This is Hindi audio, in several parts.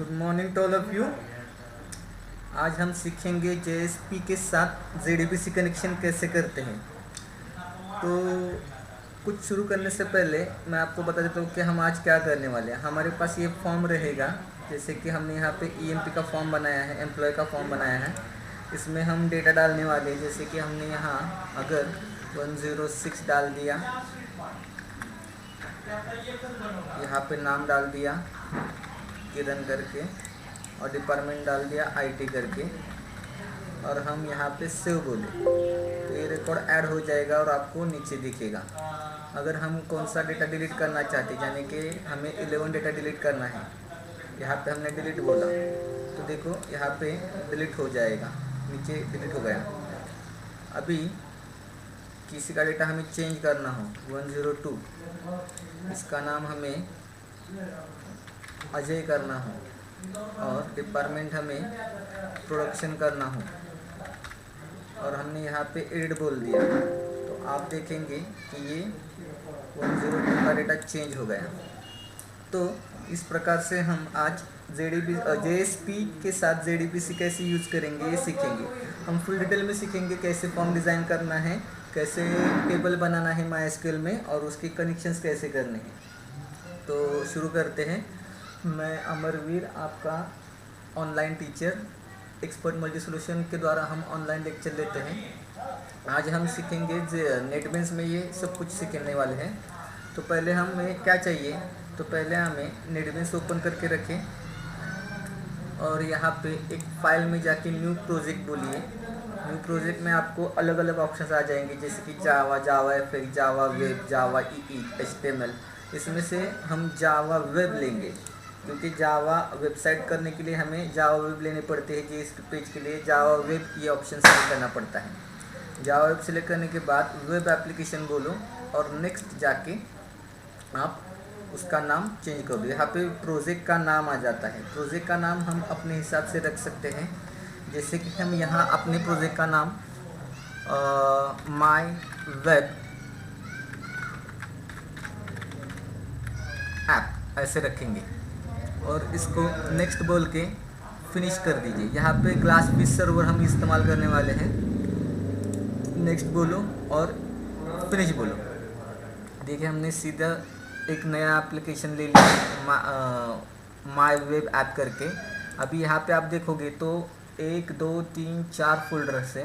Good morning to all of you. आज हम सीखेंगे जेएसपी के साथ जेडीबीसी कनेक्शन कैसे करते हैं। तो कुछ शुरू करने से पहले मैं आपको बता देता हूँ कि हम आज क्या करने वाले हैं। हमारे पास ये फॉर्म रहेगा, जैसे कि हमने यहाँ पे ईएमपी का फॉर्म बनाया है, एम्प्लॉय का फॉर्म बनाया है। इसमें हम डेटा डालने वाले हैं, जैसे कि हमने यहाँ अगर 106 डाल दिया, यहाँ पे नाम डाल दिया किरण करके और डिपार्टमेंट डाल दिया आईटी करके, और हम यहाँ पे सेव बोले तो ये रिकॉर्ड ऐड हो जाएगा और आपको नीचे दिखेगा। अगर हम कौन सा डेटा डिलीट करना चाहते हैं, यानी कि हमें 11 डेटा डिलीट करना है, यहाँ पे हमने डिलीट बोला तो देखो यहाँ पे डिलीट हो जाएगा, नीचे डिलीट हो गया। अभी किसी का डेटा हमें चेंज करना हो, 102, इसका नाम हमें अजय करना हो और डिपार्टमेंट हमें प्रोडक्शन करना हो और हमने यहाँ पे एडिट बोल दिया, तो आप देखेंगे कि ये 102 का डेटा चेंज हो गया। तो इस प्रकार से हम आज जेएसपी के साथ जेडीबीसी कैसे यूज़ करेंगे ये सीखेंगे। हम फुल डिटेल में सीखेंगे कैसे फॉर्म डिज़ाइन करना है, कैसे टेबल बनाना है माइस्क्यूएल में और उसके कनेक्शंस कैसे करने हैं। तो शुरू करते हैं। मैं अमरवीर, आपका online teacher expert multi solution के द्वारा हम ऑनलाइन लेक्चर लेते हैं। आज हम सीखेंगे नेटबीन्स में ये सब कुछ सीखने वाले हैं। तो पहले हमें क्या चाहिए, तो पहले हमें नेटबीन्स ओपन करके रखें और यहाँ पे एक फाइल में जाके न्यू प्रोजेक्ट बोलिए। न्यू प्रोजेक्ट में आपको अलग अलग ऑप्शंस आ जाएंगे, जैसे कि जावा, जावा एफएक्स, जावा वेब, जावा ईई, एचटीएमएल। इसमें से हम जावा वेब लेंगे, क्योंकि जावा वेबसाइट करने के लिए हमें जावा वेब लेने पड़ते हैं। जिस पेज के लिए जावा वेब ये ऑप्शन सेलेक्ट करना पड़ता है। जावा वेब सेलेक्ट करने के बाद वेब एप्लीकेशन बोलो और नेक्स्ट जाके आप उसका नाम चेंज कर दो। यहाँ पे प्रोजेक्ट का नाम आ जाता है। प्रोजेक्ट का नाम हम अपने हिसाब से रख सकते हैं, जैसे कि हम यहाँ अपने प्रोजेक्ट का नाम माई वेब ऐप ऐसे रखेंगे और इसको नेक्स्ट बोल के फिनिश कर दीजिए। यहाँ पे ग्लास फिश सर्वर हम इस्तेमाल करने वाले हैं। नेक्स्ट बोलो और फिनिश बोलो। देखिए हमने सीधा एक नया एप्लीकेशन ले लिया माई वेब ऐप करके। अभी यहाँ पे आप देखोगे तो 1 2 3 4 फोल्डर से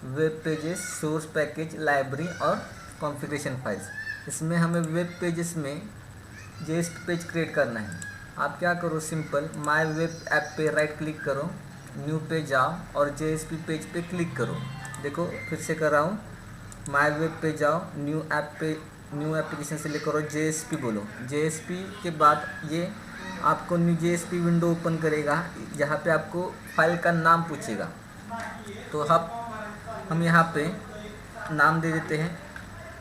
web pages, source package, library और कॉन्फ़िगरेशन फाइल्स। इसमें हमें वेब पेजेस में जेएसपी पेज क्रिएट करना है। आप क्या करो, सिंपल माई वेब ऐप पे राइट क्लिक करो, न्यू पे जाओ और जेएसपी पेज पे क्लिक करो। देखो फिर से कर रहा हूँ, माई वेब पे जाओ, न्यू ऐप पे, न्यू एप्लीकेशन से लेकर जेएसपी बोलो। जेएसपी के बाद ये आपको न्यू जेएसपी विंडो ओपन करेगा, जहाँ पे आपको फाइल का नाम पूछेगा। तो हम यहाँ पे नाम दे देते हैं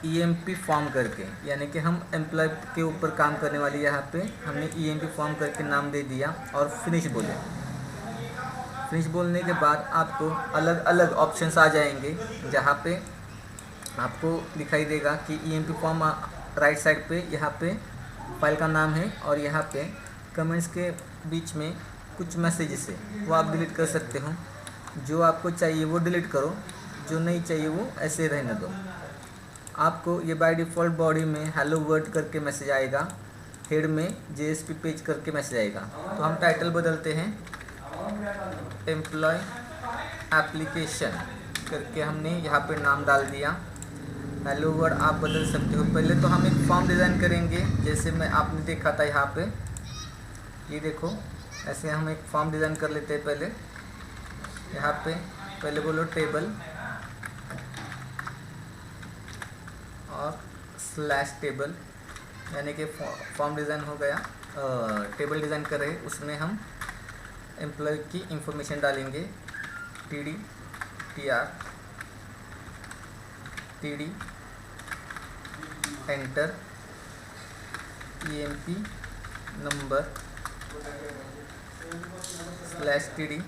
ईएमपी फॉर्म करके, यानी कि हम एम्प्लॉय के ऊपर काम करने वाली, यहाँ पे हमने ईएमपी फॉर्म करके नाम दे दिया और फिनिश बोले। फिनिश बोलने के बाद आपको अलग अलग ऑप्शंस आ जाएंगे, जहाँ पे आपको दिखाई देगा कि ईएमपी फॉर्म राइट साइड पे यहाँ पे फाइल का नाम है और यहाँ पे कमेंट्स के बीच में कुछ मैसेजेस है, वो आप डिलीट कर सकते हो। जो आपको चाहिए वो डिलीट करो, जो नहीं चाहिए वो ऐसे रहने दो। आपको ये बाय डिफ़ॉल्ट बॉडी में हेलो वर्ल्ड करके मैसेज आएगा, हेड में जेएसपी पेज करके मैसेज आएगा। तो हम टाइटल बदलते हैं एम्प्लॉय एप्लीकेशन करके, हमने यहाँ पे नाम डाल दिया। हेलो वर्ड आप बदल सकते हो। पहले तो हम एक फॉर्म डिज़ाइन करेंगे, जैसे मैं आपने देखा था यहाँ पे, ये देखो ऐसे हम एक फॉर्म डिज़ाइन कर लेते हैं। पहले यहाँ पे पहले बोलो टेबल और स्लैश टेबल, यानी कि फॉर्म डिज़ाइन हो गया। टेबल डिज़ाइन कर रहे, उसमें हम एम्प्लॉय की इंफॉर्मेशन डालेंगे, TD TR TD enter, EMP number slash TD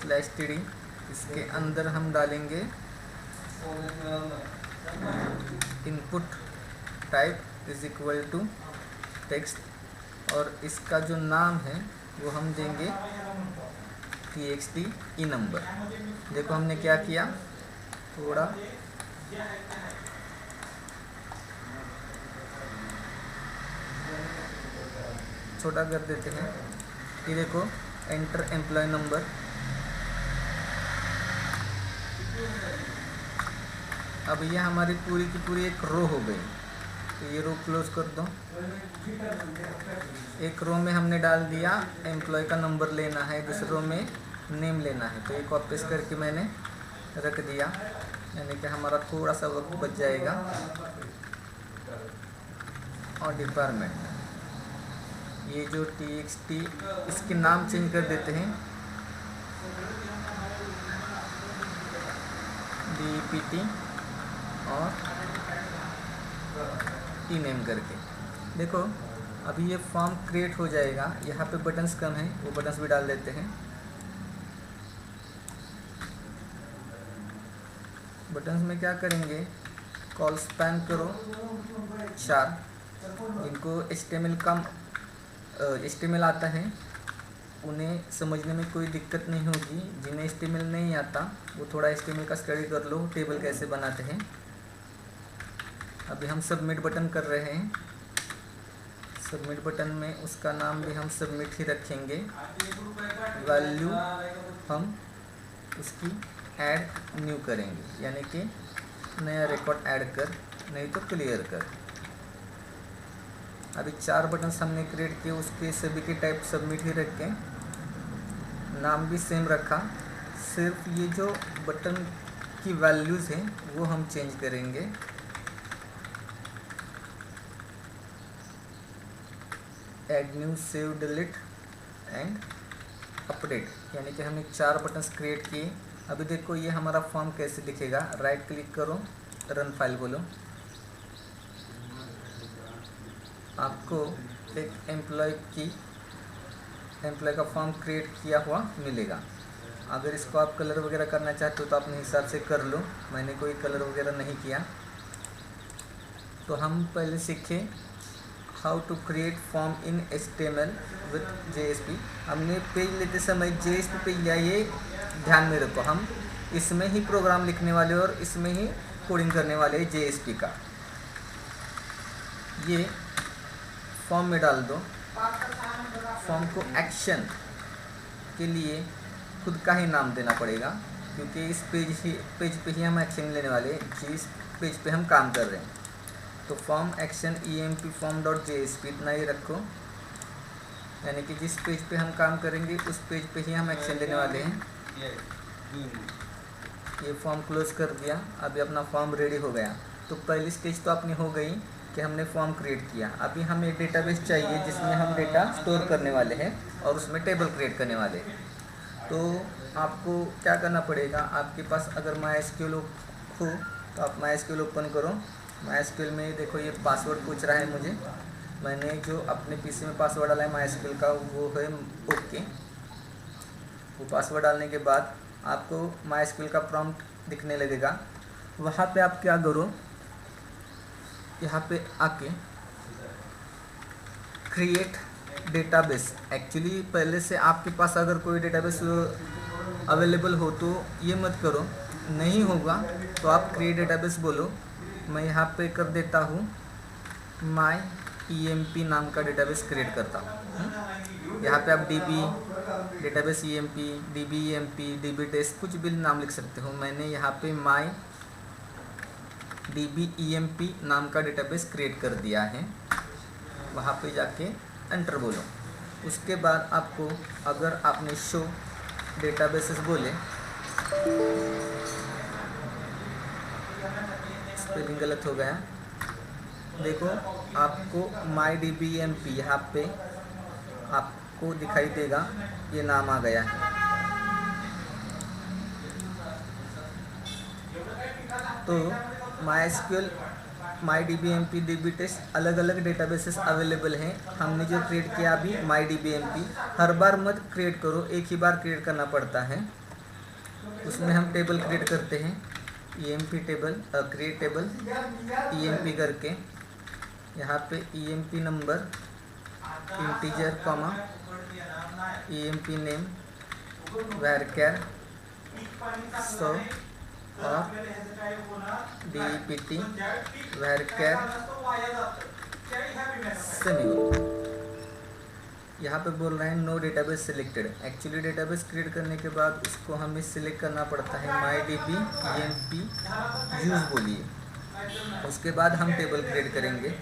slash TD। इसके अंदर हम डालेंगे input type is equal to text और इसका जो नाम है वो हम देंगे txt ई नंबर। देखो हमने क्या किया, थोड़ा छोटा कर देते हैं। ये देखो एंटर एम्प्लॉय नंबर, अब ये हमारी पूरी की पूरी एक रो हो गई। तो ये रो क्लोज कर दो। एक रो में हमने डाल दिया एम्प्लॉय का नंबर लेना है, दूसरे रो में नेम लेना है, तो ये कॉपी पेस्ट करके मैंने रख दिया, यानी कि हमारा थोड़ा सा वक्त बच जाएगा। और डिपार्टमेंट, ये जो txt इसके नाम चेंज कर देते हैं, dpt और ई नेम करके। देखो अभी ये फॉर्म क्रिएट हो जाएगा। यहाँ पे बटन्स कम हैं, वो बटन्स भी डाल देते हैं। बटन्स में क्या करेंगे, कॉल स्पैन करो 4, जिनको HTML आता है उन्हें समझने में कोई दिक्कत नहीं होगी। जिन्हें HTML नहीं आता वो थोड़ा HTML का स्टडी कर लो, टेबल कैसे बनाते हैं। अभी हम सबमिट बटन कर रहे हैं। सबमिट बटन में उसका नाम भी हम सबमिट ही रखेंगे। वैल्यू हम उसकी ऐड न्यू करेंगे, यानी कि नया रिकॉर्ड ऐड कर, नहीं तो क्लियर कर। अभी 4 बटन्स हमने क्रिएट किए, उसके सभी के टाइप सबमिट ही रख के नाम भी सेम रखा। सिर्फ ये जो बटन की वैल्यूज़ हैं वो हम चेंज करेंगे। Add new, save, delete and update, यानी कि हमने 4 बटन्स क्रिएट किए। अभी देखो ये हमारा फॉर्म कैसे दिखेगा। राइट क्लिक करो, रन फाइल बोलो, आपको एक एम्प्लॉय का फॉर्म क्रिएट किया हुआ मिलेगा। अगर इसको आप कलर वगैरह करना चाहते हो तो अपने हिसाब से कर लो, मैंने कोई कलर वगैरह नहीं किया। तो हम पहले सीखे how to create form in HTML with JSP। हमने पेज लेते समय JSP पे लिया, ये ध्यान में रखो। हम इसमें ही प्रोग्राम लिखने वाले और इसमें ही कोडिंग करने वाले हैं JSP का। ये फॉर्म में डाल दो। फॉर्म को एक्शन के लिए खुद का ही नाम देना पड़ेगा, क्योंकि इस पेज पे ही हम एक्शन लेने वाले हैं, जिस पेज पे हम काम कर रहे हैं। तो फॉर्म एक्शन emp form.jsp इतना ही रखो, यानी कि जिस पेज पे हम काम करेंगे उस पेज पे ही हम एक्शन लेने वाले हैं। ये फॉर्म क्लोज कर दिया। अभी अपना फॉर्म रेडी हो गया। तो पहली स्टेज तो अपनी हो गई कि हमने फॉर्म क्रिएट किया। अभी हमें डेटाबेस चाहिए जिसमें हम डेटा स्टोर करने वाले हैं और उसमें टेबल क्रिएट करने वाले हैं। तो आपको क्या करना पड़ेगा, आपके पास अगर MySQL हो तो आप MySQL ओपन करो। MySQL में देखो ये पासवर्ड पूछ रहा है मुझे, मैंने जो अपने PC में पासवर्ड डाला है MySQL का वो है ओके। वो पासवर्ड डालने के बाद आपको MySQL का प्रॉम्प्ट दिखने लगेगा। वहाँ पे आप क्या करो, यहाँ पे आके क्रिएट डेटाबेस। एक्चुअली पहले से आपके पास अगर कोई डेटाबेस अवेलेबल हो तो ये मत करो, नहीं होगा तो आप क्रिएट डेटाबेस बोलो। मैं यहाँ पे कर देता हूँ MyEMP नाम का डेटाबेस क्रिएट करता हूँ। यहाँ पे आप DB database EMP, DBEMP, DBTest कुछ भी नाम लिख सकते हो। मैंने यहाँ पे DBEMP नाम का डेटाबेस क्रिएट कर दिया है। वहाँ पे जाके एंटर बोलो। उसके बाद आपको, अगर आपने शो डेटाबेसेस बोले, स्पेलिंग गलत हो गया, देखो आपको MyDBEMP यहाँ पे आपको दिखाई देगा, ये नाम आ गया है। तो MySQL, MyDBEMP, DBTest अलग अलग डेटाबेसेस अवेलेबल हैं। हमने जो क्रिएट किया अभी MyDBEMP, हर बार मत क्रिएट करो, एक ही बार क्रिएट करना पड़ता है। उसमें हम टेबल क्रिएट करते हैं, EMP table, create table EMP करके। यहाँ पे EMP number integer comma EMP name varchar 100 और DEPT varchar सेमीकोलन। यहाँ पे बोल रहे हैं no database selected. Actually database create करने के बाद उसको हमें सिलेक्ट करना पड़ता है MyDB EMP यूज़ बोलिए, उसके बाद हम टेबल क्रिएट करेंगे।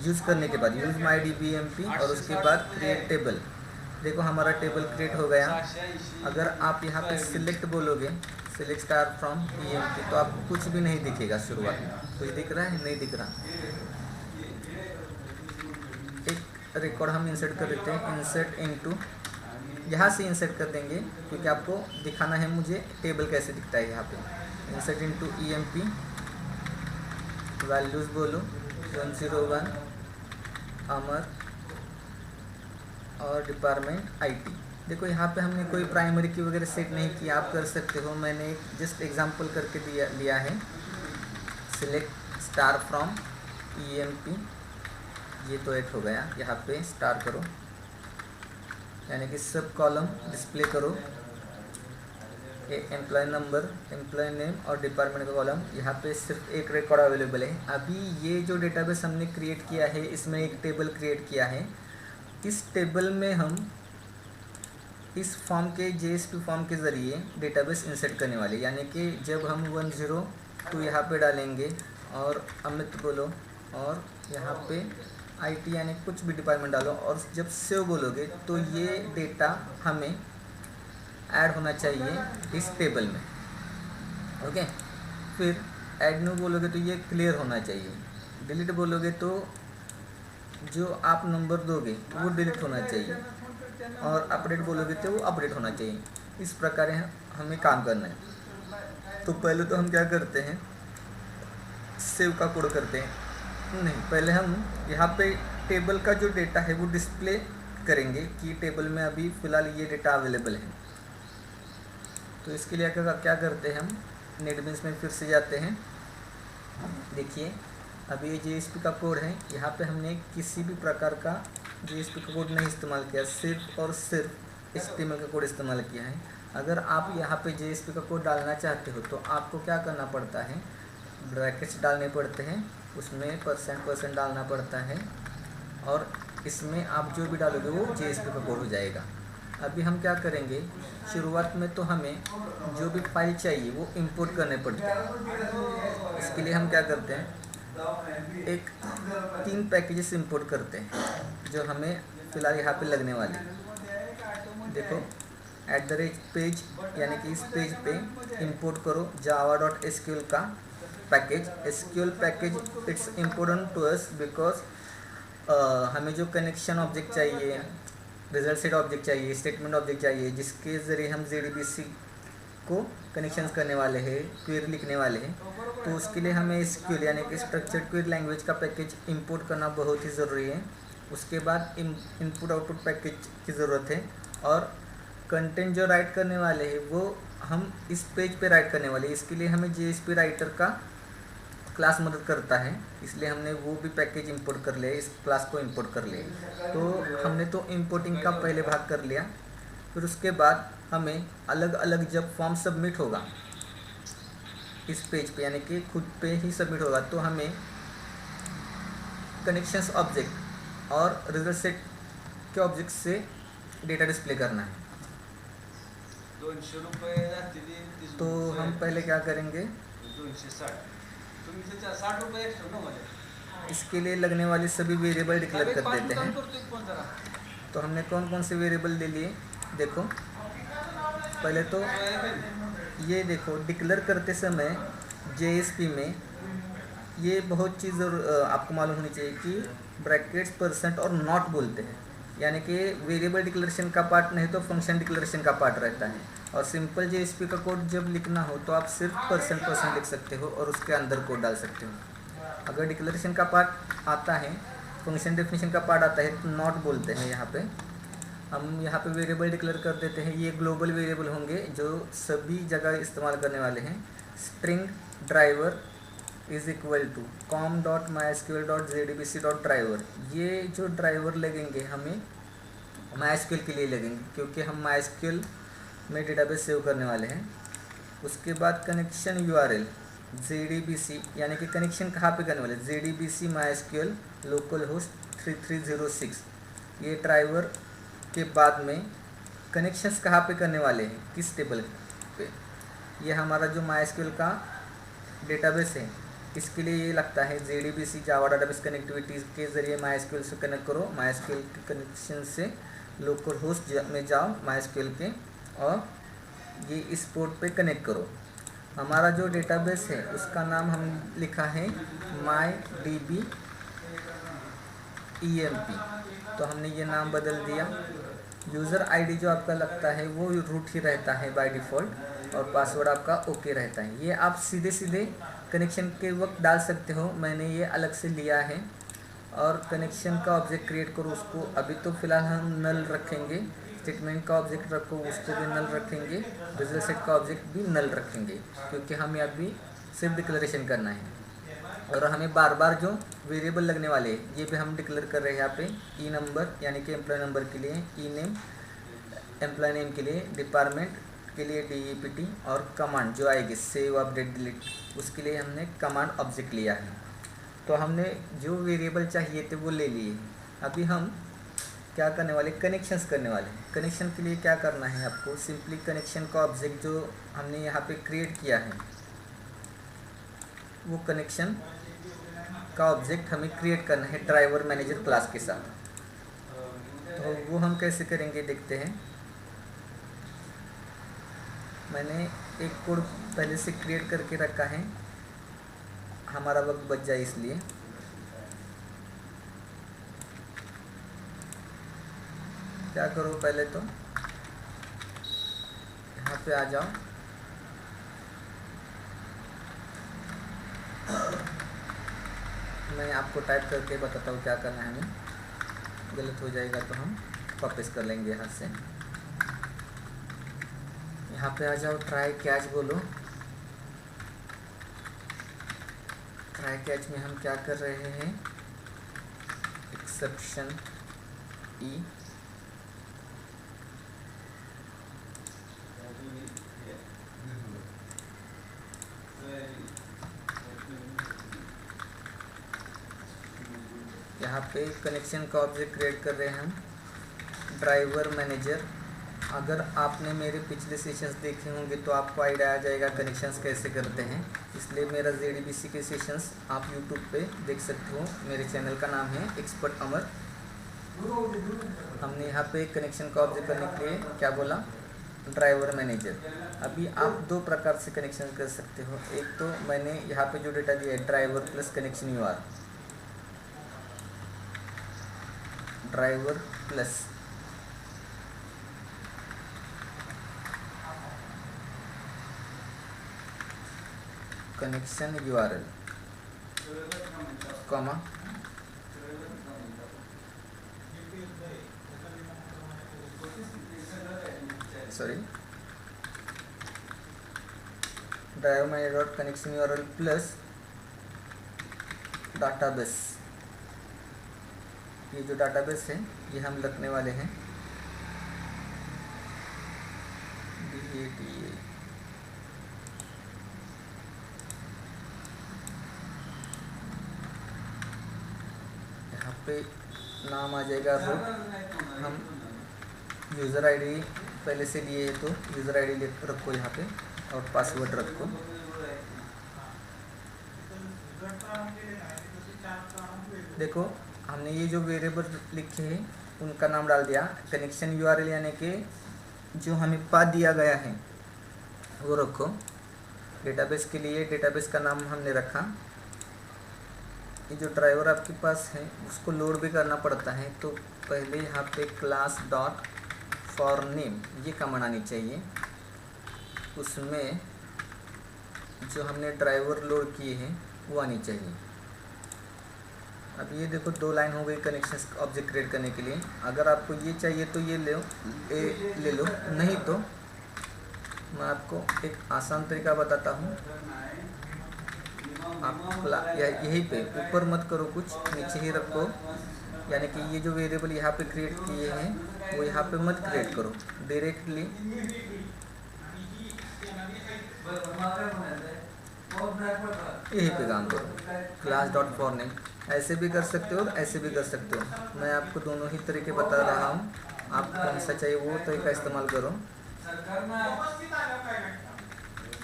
यूज़ करने के बाद यूज़ MyDB EMP और उसके बाद क्रिएट टेबल। देखो हमारा टेबल क्रिएट हो गया। अगर आप यहाँ पे सिलेक्ट बोलोगे, सिलेक्ट स्टार फ्रॉम EMP, तो आपको कुछ भी नहीं दिखेगा। शुरुआत में कुछ दिख रहा है, नहीं दिख रहा। एक रिकॉर्ड हम इंसर्ट कर देते हैं, इंसर्ट इनटू, यहाँ से इंसर्ट कर देंगे क्योंकि आपको दिखाना है मुझे टेबल कैसे दिखता है। यहाँ पे इंसर्ट इनटू EMP, वैल्यूज़ बोलो 101 अमर और डिपार्टमेंट IT। देखो यहाँ पे हमने कोई प्राइमरी की वगैरह सेट नहीं किया, आप कर सकते हो। मैंने एक जस्ट एग्जांपल करके लिया है। सिलेक्ट स्टार फ्रॉम EMP, ये तो ऐड हो गया। यहाँ पे स्टार करो, यानी कि सब कॉलम डिस्प्ले करो। एम्प्लॉय नंबर, एम्प्लॉय नेम और डिपार्टमेंट का कॉलम। यहाँ पे सिर्फ एक रिकॉर्ड अवेलेबल है। अभी ये जो डेटाबेस हमने क्रिएट किया है, इसमें एक टेबल क्रिएट किया है। इस टेबल में हम इस फॉर्म के JSP फॉर्म के ज़रिए डेटाबेस इंसर्ट करने वाले, यानी कि जब हम 102 यहाँ पे डालेंगे और अमित बोलो और यहाँ पे IT यानी कुछ भी डिपार्टमेंट डालो और जब सेव बोलोगे तो ये डेटा हमें ऐड होना चाहिए इस टेबल में। ओके, फिर ऐड न्यू बोलोगे तो ये क्लियर होना चाहिए। डिलीट बोलोगे तो जो आप नंबर दोगे वो डिलीट होना चाहिए और अपडेट बोलोगे तो वो अपडेट होना चाहिए। इस प्रकार हमें काम करना है। तो पहले तो हम क्या करते हैं, सेव का कोड करते हैं। नहीं, पहले हम यहाँ पे टेबल का जो डेटा है वो डिस्प्ले करेंगे कि टेबल में अभी फ़िलहाल ये डेटा अवेलेबल है। तो इसके लिए क्या करते हैं, हम नेटबीन्स में फिर से जाते हैं। देखिए अभी ये JSP का कोड है। यहाँ पे हमने किसी भी प्रकार का JSP का कोड नहीं इस्तेमाल किया, सिर्फ और सिर्फ HTML का कोड इस्तेमाल किया है। अगर आप यहाँ पे JSP का कोड डालना चाहते हो तो आपको क्या करना पड़ता है, ब्रैकेट्स डालने पड़ते हैं, उसमें % डालना पड़ता है और इसमें आप जो भी डालोगे वो JSP का कोड हो जाएगा। अभी हम क्या करेंगे, शुरुआत में तो हमें जो भी फाइल चाहिए वो इंपोर्ट करने पड़ते हैं। इसके लिए हम क्या करते हैं, एक 3 पैकेजेस इंपोर्ट करते हैं जो हमें फ़िलहाल यहाँ पे लगने वाले। देखो @पेज, यानी कि इस पेज पे इंपोर्ट करो java.sql का package. SQL package it's important to us because हमें जो कनेक्शन ऑब्जेक्ट चाहिए, रिजल्ट सेट ऑब्जेक्ट चाहिए, स्टेटमेंट ऑब्जेक्ट चाहिए, जिसके ज़रिए हम JDBC को कनेक्शंस करने वाले हैं, क्वेरी लिखने वाले हैं। तो उसके लिए हमें SQL यानी कि स्ट्रक्चर्ड क्वेरी लैंग्वेज का पैकेज इंपोर्ट करना बहुत ही ज़रूरी है। उसके बाद इनपुट आउटपुट पैकेज की ज़रूरत है और कंटेंट जो राइट करने वाले हैं वो हम इस पेज पे राइट करने वाले हैं। इसके लिए हमें JSP राइटर का क्लास मदद करता है, इसलिए हमने वो भी पैकेज इंपोर्ट कर लिया, इस क्लास को इंपोर्ट कर लिया। तो हमने तो इंपोर्टिंग का पहले भाग कर लिया। फिर उसके बाद हमें अलग अलग जब फॉर्म सबमिट होगा इस पेज पे, यानी कि खुद पे ही सबमिट होगा, तो हमें कनेक्शंस ऑब्जेक्ट और रिजल्ट सेट के ऑब्जेक्ट से डेटा डिस्प्ले करना है। 200 रुपये तो हम पहले क्या करेंगे, 260 तुम्ही 60 रुपये एक्स्ट्रा न माझ्या इसके लिए लगने वाले सभी वेरिएबल डिक्लेयर कर देते हैं। तो हमने कौन कौन से वेरिएबल ले लिए, देखो पहले तो ये देखो डिक्लेयर करते समय JSP में ये बहुत चीज़ आपको मालूम होनी चाहिए कि ब्रैकेट्स % और नॉट बोलते हैं, यानी कि वेरिएबल डिक्लेरेशन का पार्ट नहीं तो फंक्शन डिक्लेरेशन का पार्ट रहता है। और सिंपल JSP का कोड जब लिखना हो तो आप सिर्फ % लिख सकते हो और उसके अंदर कोड डाल सकते हो। अगर डिक्लेरेशन का पार्ट आता है, फंक्शन डेफिनेशन का पार्ट आता है तो नॉट बोलते हैं। यहाँ पे हम यहाँ पे वेरिएबल डिक्लेयर कर देते हैं। ये ग्लोबल वेरिएबल होंगे जो सभी जगह इस्तेमाल करने वाले हैं। String, driver, is equal to com.mysql.jdbc.driver। ये जो ड्राइवर लगेंगे हमें MySQL के लिए लगेंगे, क्योंकि हम MySQL में डेटाबेस सेव करने वाले हैं। उसके बाद कनेक्शन URL JDBC, यानी कि कनेक्शन कहाँ पे करने वाले, JDBC MySQL लोकल होस्ट 3306। ये ड्राइवर के बाद में कनेक्शंस कहाँ पे करने वाले हैं, किस टेबल पे, ये हमारा जो MySQL का डेटाबेस है इसके लिए ये लगता है JDBC जावा डेटाबेस कनेक्टिविटी के ज़रिए MySQL से कनेक्ट करो। MySQL के कनेक्शन से लोकल होस्ट में जाओ MySQL के, और ये इस पोर्ट पे कनेक्ट करो। हमारा जो डेटाबेस है उसका नाम हम लिखा है MyDB EMP, तो हमने ये नाम बदल दिया। यूज़र आईडी जो आपका लगता है वो रूट ही रहता है बाय डिफ़ॉल्ट, और पासवर्ड आपका ओके रहता है। ये आप सीधे सीधे कनेक्शन के वक्त डाल सकते हो, मैंने ये अलग से लिया है। और कनेक्शन का ऑब्जेक्ट क्रिएट करो, उसको अभी तो फ़िलहाल हम नल रखेंगे। स्टेटमेंट का ऑब्जेक्ट रखो, उसको भी नल रखेंगे। रिजल्ट सेट का ऑब्जेक्ट भी नल रखेंगे, क्योंकि हमें अभी सिर्फ डिक्लेरेशन करना है। और हमें बार बार जो वेरिएबल लगने वाले हैं ये भी हम डिक्लेयर कर रहे हैं यहाँ पे। ई नंबर यानी कि एम्प्लॉय नंबर के लिए ई नेम, एम्प्लॉय नेम के लिए, डिपार्टमेंट के लिए DEPT, और कमांड जो आएगी सेव अपडेट डिलीट, उसके लिए हमने कमांड ऑब्जेक्ट लिया है। तो हमने जो वेरिएबल चाहिए थे वो ले लिए। अभी हम क्या करने वाले, कनेक्शंस करने वाले हैं। कनेक्शन के लिए क्या करना है आपको, सिंपली कनेक्शन का ऑब्जेक्ट जो हमने यहाँ पे क्रिएट किया है वो कनेक्शन का ऑब्जेक्ट हमें क्रिएट करना है ड्राइवर मैनेजर क्लास के साथ। तो वो हम कैसे करेंगे देखते हैं। मैंने एक कोड पहले से क्रिएट करके रखा है, हमारा वक्त बच जाए इसलिए। क्या करो, पहले तो यहाँ पे आ जाओ, मैं आपको टाइप करके बताता हूँ क्या करना है हमें। गलत हो जाएगा तो हम वापस कर लेंगे यहाँ से। यहाँ पे आ जाओ, ट्राई कैच बोलो। ट्राई कैच में हम क्या कर रहे हैं, एक्सेप्शन ई, यहाँ पे कनेक्शन का ऑब्जेक्ट क्रिएट कर रहे हैं हम ड्राइवर मैनेजर। अगर आपने मेरे पिछले सेशंस देखे होंगे तो आपको आइडिया आ जाएगा कनेक्शंस कैसे करते हैं। इसलिए मेरा JDBC के सेशंस आप YouTube पे देख सकते हो। मेरे चैनल का नाम है एक्सपर्ट अमर। हमने यहाँ पे कनेक्शन का ऑब्जेक्ट करने के लिए क्या बोला, ड्राइवर मैनेजर। अभी आप दो प्रकार से कनेक्शन कर सकते हो। एक तो मैंने यहाँ पे जो डेटा दिया है driver plus connection UR, driver plus connection URL comma driver manager dot connection URL plus database. ये जो डाटाबेस है ये हम रखने वाले हैं DATA। यहाँ पे नाम आ जाएगा रूट। हम यूज़र आईडी पहले से लिए है तो यूज़र आईडी रखो यहाँ पे, और पासवर्ड रखो। देखो हमने ये जो वेरिएबल लिखे हैं उनका नाम डाल दिया। कनेक्शन URL यानी कि जो हमें पाथ दिया गया है वो रखो। डेटाबेस के लिए डेटाबेस का नाम हमने रखा। ये जो ड्राइवर आपके पास है उसको लोड भी करना पड़ता है, तो पहले यहाँ पे क्लास डॉट फॉर नेम ये कमांड आनी चाहिए। उसमें जो हमने ड्राइवर लोड किए हैं वो आनी चाहिए। अब ये देखो 2 लाइन हो गई कनेक्शंस ऑब्जेक्ट क्रिएट करने के लिए। अगर आपको ये चाहिए तो ये ले लो, नहीं तो मैं आपको एक आसान तरीका बताता हूँ। आप यहीं पे ऊपर मत करो, कुछ नीचे ही रखो, यानी कि ये जो वेरिएबल यहाँ पे क्रिएट किए हैं वो यहाँ पे मत क्रिएट करो, डायरेक्टली यहीं पे काम करो। क्लास डॉट फॉर नेम ऐसे भी कर सकते हो और ऐसे भी कर सकते हो। मैं आपको दोनों ही तरीके बता रहा हूँ, आप कौन सा चाहिए वो तरीका इस्तेमाल करो।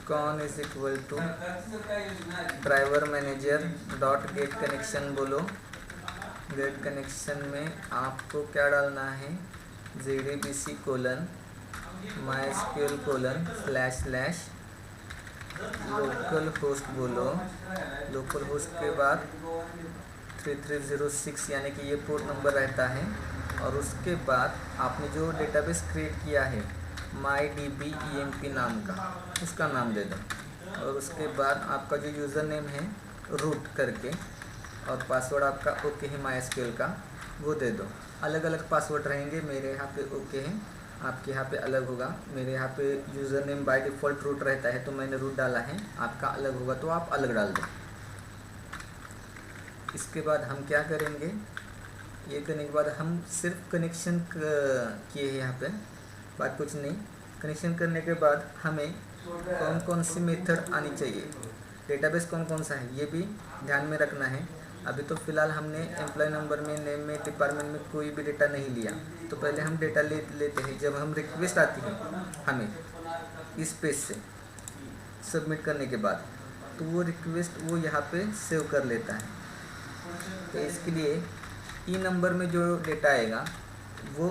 Con is equal to driver manager dot get connection बोलो। गेट कनेक्शन में आपको क्या डालना है, JDBC colon MySQL colon // local host बोलो। लोकल होस्ट के बाद 3306 यानी कि ये पोर्ट नंबर रहता है, और उसके बाद आपने जो डेटाबेस क्रिएट किया है MyDB नाम का, उसका नाम दे दो। और उसके बाद आपका जो यूज़र नेम है रूट करके, और पासवर्ड आपका ओके है MySQL का, वो दे दो। अलग अलग पासवर्ड रहेंगे, मेरे यहाँ पे ओके है, आपके यहाँ पे अलग होगा। मेरे यहाँ पे user name by default root रहता है तो मैंने रूट डाला है, आपका अलग होगा तो आप अलग डाल दो। इसके बाद हम क्या करेंगे, ये करने के बाद हम सिर्फ कनेक्शन किए हैं यहाँ पे, बात कुछ नहीं। कनेक्शन करने के बाद हमें कौन कौन सी मेथड आनी चाहिए, डेटाबेस कौन कौन सा है ये भी ध्यान में रखना है। अभी तो फ़िलहाल हमने एम्प्लॉय नंबर में, नेम में, डिपार्टमेंट में कोई भी डेटा नहीं लिया, तो पहले हम डेटा लेते हैं। जब हम रिक्वेस्ट आती है हमें इस पेज से सबमिट करने के बाद, तो वो रिक्वेस्ट वो यहाँ पे सेव कर लेता है। तो इसके लिए ई नंबर में जो डेटा आएगा वो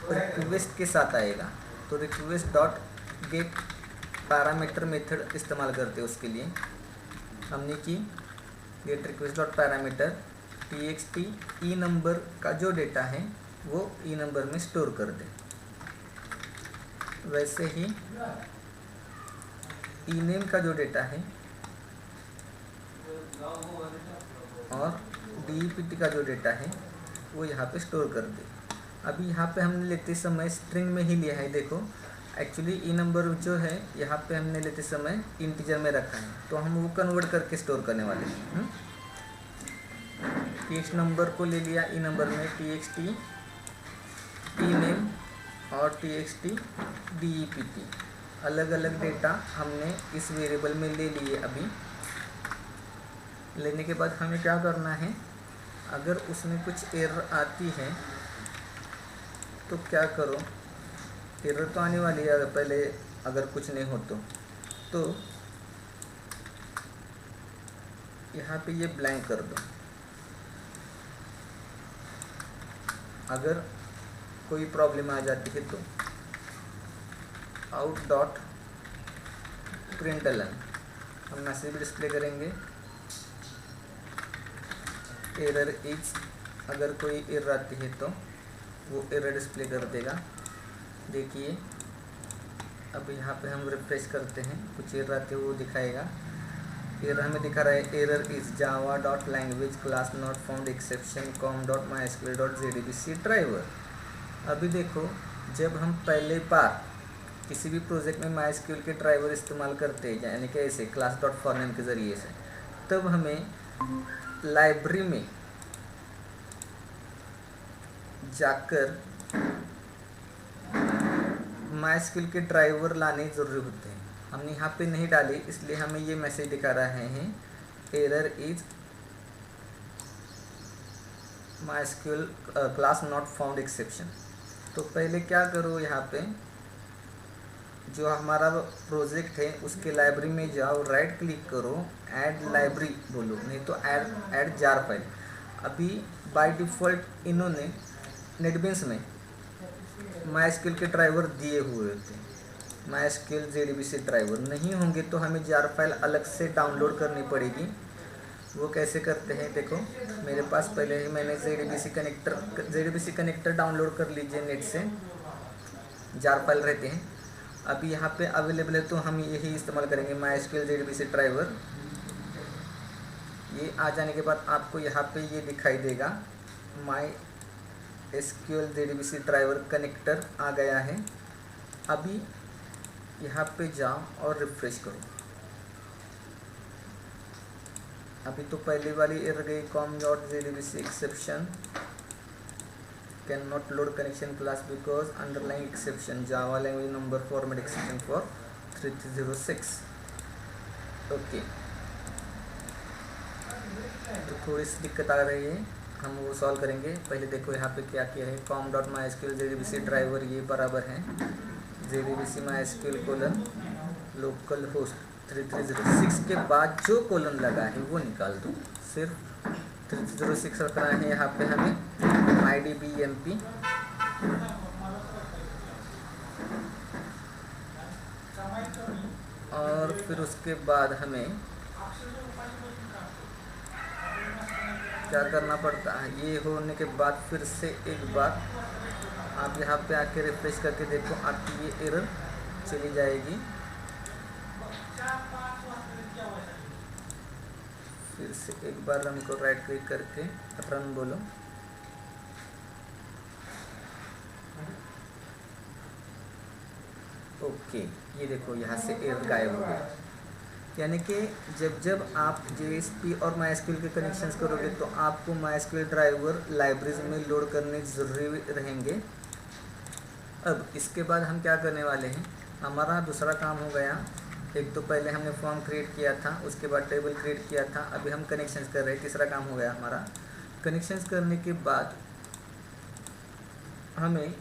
रिक्वेस्ट के साथ आएगा, तो request dot get parameter method इस्तेमाल करते हैं। उसके लिए हमने की gate request dot parameter txt E number का जो डेटा है वो ई नंबर में स्टोर कर दे। वैसे ही ई नेम का जो डेटा है और DEPT का जो डेटा है वो यहाँ पे स्टोर कर दे। अभी यहाँ पे हमने लेते समय स्ट्रिंग में ही लिया है, देखो एक्चुअली ई नंबर जो है यहाँ पे हमने लेते समय इंटीजर में रखा है, तो हम वो कन्वर्ट करके स्टोर करने वाले हैं। टेक्स्ट नंबर को ले लिया ई नंबर में, txt ई नेम और txt DEPT, अलग अलग डेटा हमने इस वेरिएबल में ले लिए। अभी लेने के बाद हमें क्या करना है, अगर उसमें कुछ एरर आती है तो क्या करो, एरर तो आने वाली है पहले अगर कुछ नहीं हो तो यहाँ पे ये ब्लैंक कर दो। अगर कोई प्रॉब्लम आ जाती है तो आउट डॉट प्रिंटलन हम मैसेज भी डिस्प्ले करेंगे, एरर इज, अगर कोई एरर आती है तो वो एरर डिस्प्ले कर देगा। देखिए अब यहाँ पे हम रिफ्रेश करते हैं, कुछ एरर आते हैं वो दिखाएगा। एरर हमें दिखा रहा है, error is Java dot language class not found exception com dot MySQL dot JDBC driver. अभी देखो, जब हम पहले बार किसी भी प्रोजेक्ट में MySQL के ड्राइवर इस्तेमाल करते हैं, यानी कि ऐसे क्लास डॉट फॉर नेम के ज़रिए से, तब हमें लाइब्रेरी में जाकर MySQL के ड्राइवर लाने ज़रूरी होते हैं। हमने यहाँ पे नहीं डाले, इसलिए हमें ये मैसेज दिखा रहे हैं, error is MySQL class not found exception. तो पहले क्या करो, यहाँ पे जो हमारा प्रोजेक्ट है उसके लाइब्रेरी में जाओ, राइट क्लिक करो, ऐड लाइब्रेरी बोलो, नहीं तो ऐड जार फाइल। अभी बाय डिफ़ॉल्ट इन्होंने नेटबीन्स में MySQL के ड्राइवर दिए हुए होते हैं, MySQL JDBC ड्राइवर नहीं होंगे तो हमें जार फाइल अलग से डाउनलोड करनी पड़ेगी। वो कैसे करते हैं, देखो मेरे पास पहले ही मैंने JDBC कनेक्टर डाउनलोड कर लीजिए, नेट से जार फाइल रहते हैं। अभी यहाँ पे अवेलेबल है तो हम यही इस्तेमाल करेंगे, MySQL JDBC ड्राइवर। ये आ जाने के बाद आपको यहाँ पे ये दिखाई देगा, MySQL JDBC ड्राइवर कनेक्टर आ गया है। अभी यहाँ पे जाओ और रिफ्रेश करो, अभी तो पहली वाली एरर गई, com dot JDBC exception can not load connection class because underlying exception Java language number format exception for 3306। Okay, तो थोड़ी सी दिक्कत आ रही है, हम वो सॉल्व करेंगे। पहले देखो यहाँ पे क्या किया है, com dot my S Q L JDBC driver ये बराबर है JDBC my S Q L colon local host 3306 के बाद जो कोलन लगा है वो निकाल दो। सिर्फ 3306 रखना है यहाँ पे हमें IDBMP और फिर उसके बाद हमें क्या करना पड़ता है, ये होने के बाद फिर से एक बार आप यहाँ पे आके रिफ्रेश करके देखो, आपकी ये एरर चली जाएगी। फिर से एक बार रन को राइट क्लिक करके रन बोलो। ओके, ये देखो यहाँ से एरर गायब हो गया। यानी कि जब आप JSP और MySQL के कनेक्शंस करोगे तो आपको MySQL ड्राइवर लाइब्रेरीज में लोड करने ज़रूरी रहेंगे। अब इसके बाद हम क्या करने वाले हैं, हमारा दूसरा काम हो गया, एक तो पहले हमने फॉर्म क्रिएट किया था, उसके बाद टेबल क्रिएट किया था, अभी हम कनेक्शंस कर रहे हैं। तीसरा काम हो गया हमारा, कनेक्शंस करने के बाद हमें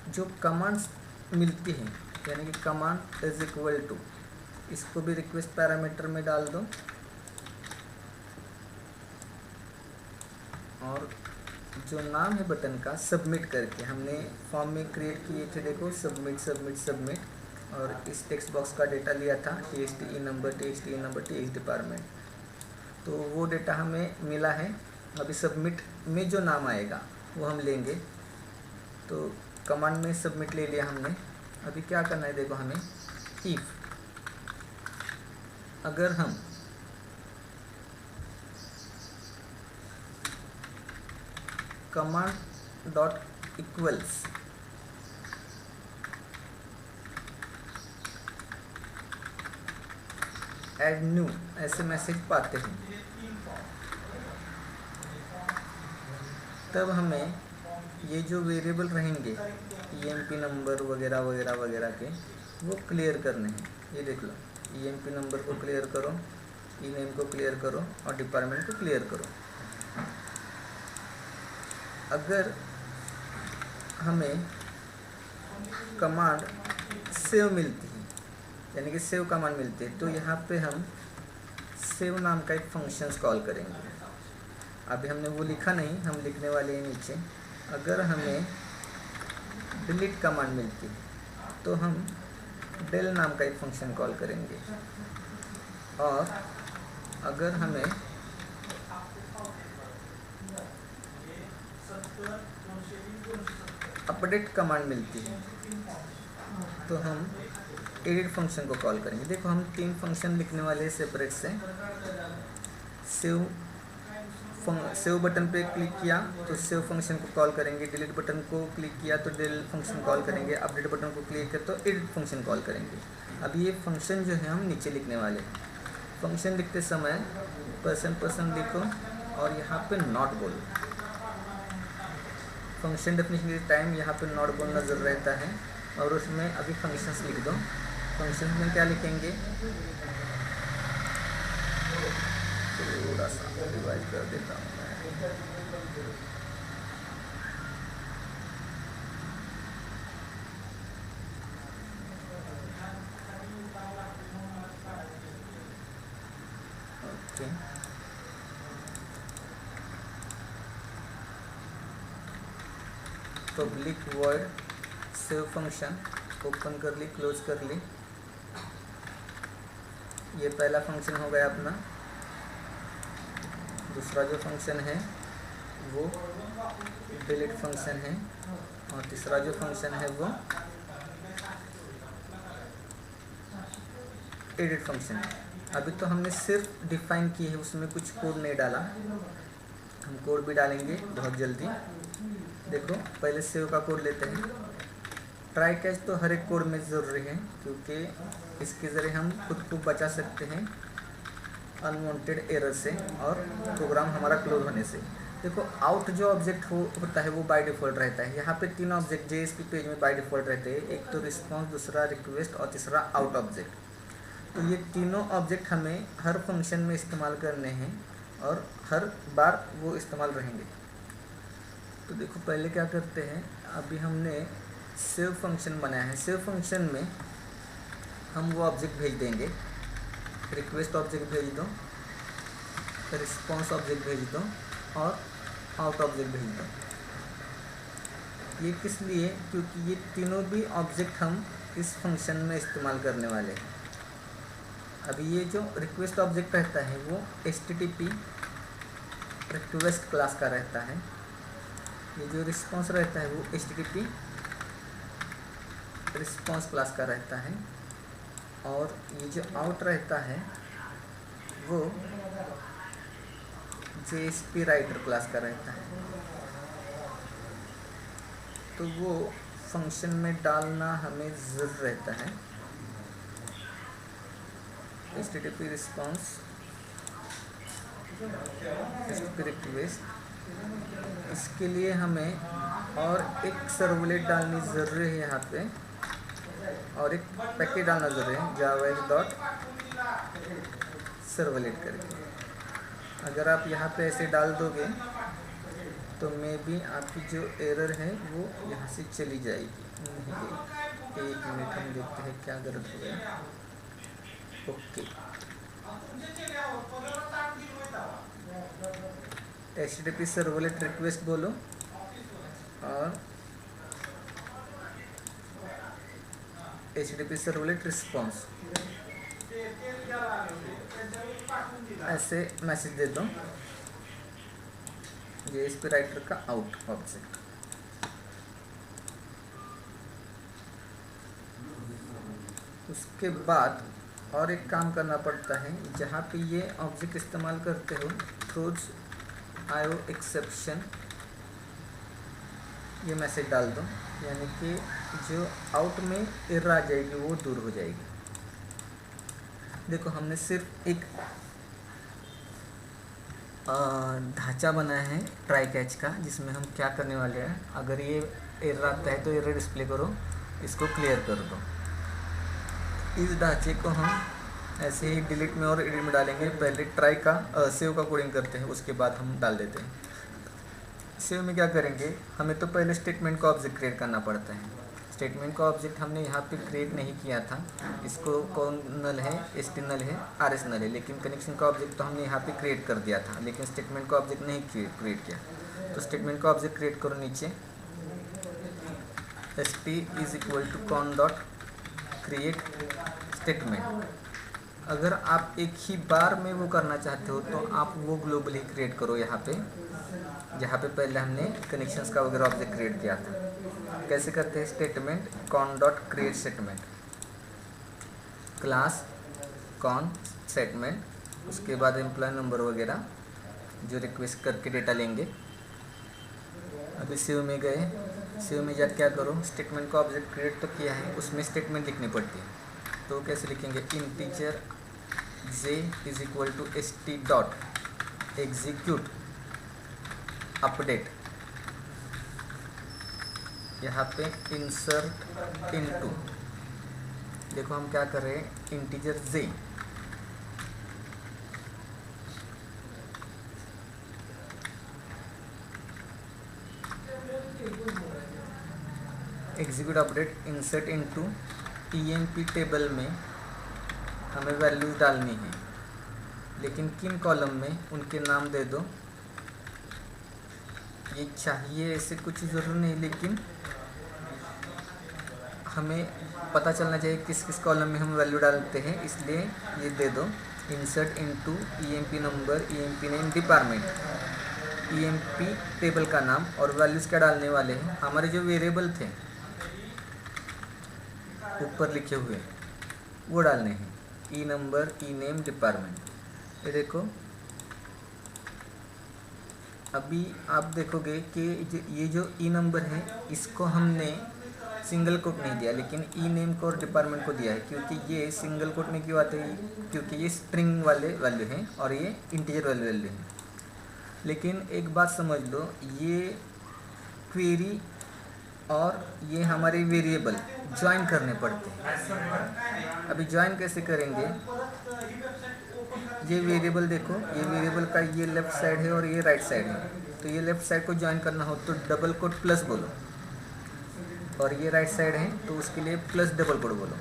जो कमांड्स मिलती हैं, यानी कि कमांड इज इक्वल टू, इसको भी रिक्वेस्ट पैरामीटर में डाल दो और जो नाम है बटन का सबमिट करके हमने फॉर्म में क्रिएट किए थे, देखो सबमिट सबमिट सबमिट, और इस टेक्स्ट बॉक्स का डेटा लिया था TXT नंबर TX डिपार्टमेंट, तो वो डेटा हमें मिला है। अभी सबमिट में जो नाम आएगा वो हम लेंगे, तो कमांड में सबमिट ले लिया हमने। अभी क्या करना है, देखो हमें इफ़ अगर हम command dot equals add new ऐसे मैसेज पाते हैं, तब हमें ये जो वेरिएबल रहेंगे EMP नंबर वगैरह वगैरह वगैरह के वो क्लियर करने हैं। ये देख लो, EMP नंबर को क्लियर करो, नेम को क्लियर करो और डिपार्टमेंट को क्लियर करो। अगर हमें कमांड सेव मिलती है, यानी कि सेव कमांड मिलती है, तो यहाँ पे हम सेव नाम का एक फंक्शंस कॉल करेंगे। अभी हमने वो लिखा नहीं, हम लिखने वाले हैं नीचे। अगर हमें डिलीट कमांड मिलती है तो हम del नाम का एक फंक्शन कॉल करेंगे, और अगर हमें अपडेट कमांड मिलती है तो हम एडिट फंक्शन को कॉल करेंगे। देखो हम 3 फंक्शन लिखने वाले हैं सेपरेट से। सेव बटन पे क्लिक किया तो सेव फंक्शन को कॉल करेंगे, डिलीट बटन को क्लिक किया तो डिलीट फंक्शन कॉल करेंगे, अपडेट बटन को क्लिक किया तो एडिट फंक्शन कॉल करेंगे। अब ये फंक्शन जो है हम नीचे लिखने वाले हैं। फंक्शन लिखते समय % लिखो और यहाँ पे नॉट बोलो। फंक्शन डेफिनेशन के टाइम यहाँ पे नॉट बोलना जरूर रहता है, और उसमें अभी फंक्शंस लिख दो। फंक्शन में क्या लिखेंगे, थोड़ा सा रिवाइज कर देता हूँ मैं। Okay, public void save function open कर ली, क्लोज कर ली। ये पहला फंक्शन हो गया अपना। दूसरा जो फंक्शन है वो डिलीट फंक्शन है, और तीसरा जो फंक्शन है वो एडिट फंक्शन है। अभी तो हमने सिर्फ डिफाइन की है, उसमें कुछ कोड नहीं डाला, हम कोड भी डालेंगे बहुत जल्दी। देखो पहले सेव का कोड लेते हैं। ट्राई कैच तो हर एक कोड में ज़रूरी है, क्योंकि इसके ज़रिए हम खुद को बचा सकते हैं अनवांटेड एरर से और प्रोग्राम हमारा क्लोज होने से। देखो आउट जो ऑब्जेक्ट होता है वो बाय डिफ़ॉल्ट रहता है। यहाँ पे 3 ऑब्जेक्ट जेएसपी पेज में बाय डिफ़ॉल्ट रहते हैं, एक तो रिस्पॉन्स, दूसरा रिक्वेस्ट और तीसरा आउट ऑब्जेक्ट। तो ये तीनों ऑब्जेक्ट हमें हर फंक्शन में इस्तेमाल करने हैं और हर बार वो इस्तेमाल रहेंगे। तो देखो पहले क्या करते हैं, अभी हमने सेव फंक्शन बनाया है। सेव फंक्शन में हम वो ऑब्जेक्ट भेज देंगे, रिक्वेस्ट ऑब्जेक्ट भेज दो, रिस्पॉन्स ऑब्जेक्ट भेज दो और आउट ऑब्जेक्ट भेज दो। ये किस लिए? क्योंकि ये तीनों भी ऑब्जेक्ट हम इस फंक्शन में इस्तेमाल करने वाले हैं। अभी ये जो रिक्वेस्ट ऑब्जेक्ट रहता है वो HTTP रिक्वेस्ट क्लास का रहता है। ये जो रिस्पॉन्स रहता है वो HTTP रिस्पॉन्स क्लास का रहता है। और ये जो आउट रहता है वो JSP राइटर क्लास का रहता है। तो वो फंक्शन में डालना हमें ज़रूर रहता है। HTTP रिस्पॉन्स, HTTP रिक्वेस्ट, इसके लिए हमें और एक सर्वलेट डालनी ज़रूरी है यहाँ पे, और एक पैकेट डालना ज़रूरी है जावा सर्वलेट करके। अगर आप यहाँ पे ऐसे डाल दोगे तो मे बी आपकी जो एरर है वो यहाँ से चली जाएगी। नहीं, 1 मिनट हम देखते हैं क्या गलत हो गया। ओके, HTTP सर्वलेट रिक्वेस्ट बोलो और HTTP सर्वलेट रिस्पॉन्स, ऐसे मैसेज दे दो JSP राइटर का आउट ऑब्जेक्ट। उसके बाद और एक काम करना पड़ता है, जहाँ पे ये ऑब्जेक्ट इस्तेमाल करते हो थ्रोज IO एक्सेप्शन, ये मैसेज डाल दो, यानी कि जो आउट में एरर आ जाएगी वो दूर हो जाएगी। देखो हमने सिर्फ एक ढांचा बनाया है ट्राई कैच का, जिसमें हम क्या करने वाले हैं, अगर ये एरर आता है तो एरर डिस्प्ले करो, इसको क्लियर कर दो। इस ढांचे को हम ऐसे ही डिलीट में और एडिट में डालेंगे। पहले ट्राई का सेव का कोडिंग करते हैं, उसके बाद हम डाल देते हैं। सेव में क्या करेंगे, हमें तो पहले स्टेटमेंट का ऑब्जेक्ट क्रिएट करना पड़ता है। स्टेटमेंट का ऑब्जेक्ट हमने यहाँ पे क्रिएट नहीं किया था, इसको कौन नल है, ST नल है, RS नल है, लेकिन कनेक्शन का ऑब्जेक्ट तो हमने यहाँ पे क्रिएट कर दिया था, लेकिन स्टेटमेंट का ऑब्जेक्ट नहीं क्रिएट किया। तो स्टेटमेंट का ऑब्जेक्ट क्रिएट करो, नीचे ST = con.create स्टेटमेंट। अगर आप एक ही बार में वो करना चाहते हो तो आप वो ग्लोबली क्रिएट करो यहाँ पे, जहाँ पे पहले हमने कनेक्शंस का वगैरह ऑब्जेक्ट क्रिएट किया था। कैसे करते हैं, statement con.create statement, class con statement, उसके बाद एम्प्लॉय नंबर वगैरह जो रिक्वेस्ट करके डेटा लेंगे। अभी सेव में गए, सेव में जाकर क्या करो, स्टेटमेंट का ऑब्जेक्ट क्रिएट तो किया है, उसमें स्टेटमेंट लिखनी पड़ती है। तो कैसे लिखेंगे, integer j = st dot execute update, यहाँ पे इंसर्ट इनटू, देखो हम क्या कर रहे हैं, integer j execute update, insert into EMP table में हमें वैल्यूज डालनी है, लेकिन किन कॉलम में, उनके नाम दे दो। ये चाहिए ऐसे कुछ ज़रूर नहीं, लेकिन हमें पता चलना चाहिए किस किस कॉलम में हम वैल्यू डालते हैं, इसलिए ये दे दो। Insert into EMP number, EMP name, department, EMP table का नाम, और वैल्यूज़ क्या डालने वाले हैं, हमारे जो वेरिएबल थे ऊपर लिखे हुए वो डालने हैं, ई नंबर, ई नेम, डिपार्टमेंट। ये देखो अभी आप देखोगे कि ये जो ई नंबर है इसको हमने सिंगल कोट नहीं दिया, लेकिन ई नेम को और डिपार्टमेंट को दिया है। क्योंकि ये सिंगल कोट में क्यों आते हैं, क्योंकि ये स्ट्रिंग वाले वैल्यू हैं और ये इंटीजर वाले वैल्यू हैं। लेकिन एक बात समझ लो, ये क्वेरी और ये हमारे वेरिएबल ज्वाइन करने पड़ते हैं। अभी ज्वाइन कैसे करेंगे, ये वेरिएबल देखो, ये वेरिएबल का ये लेफ़्ट साइड है और ये राइट साइड है। तो ये लेफ़्ट साइड को ज्वाइन करना हो तो डबल कोट प्लस बोलो, और ये राइट साइड है तो उसके लिए प्लस डबल कोट बोलो।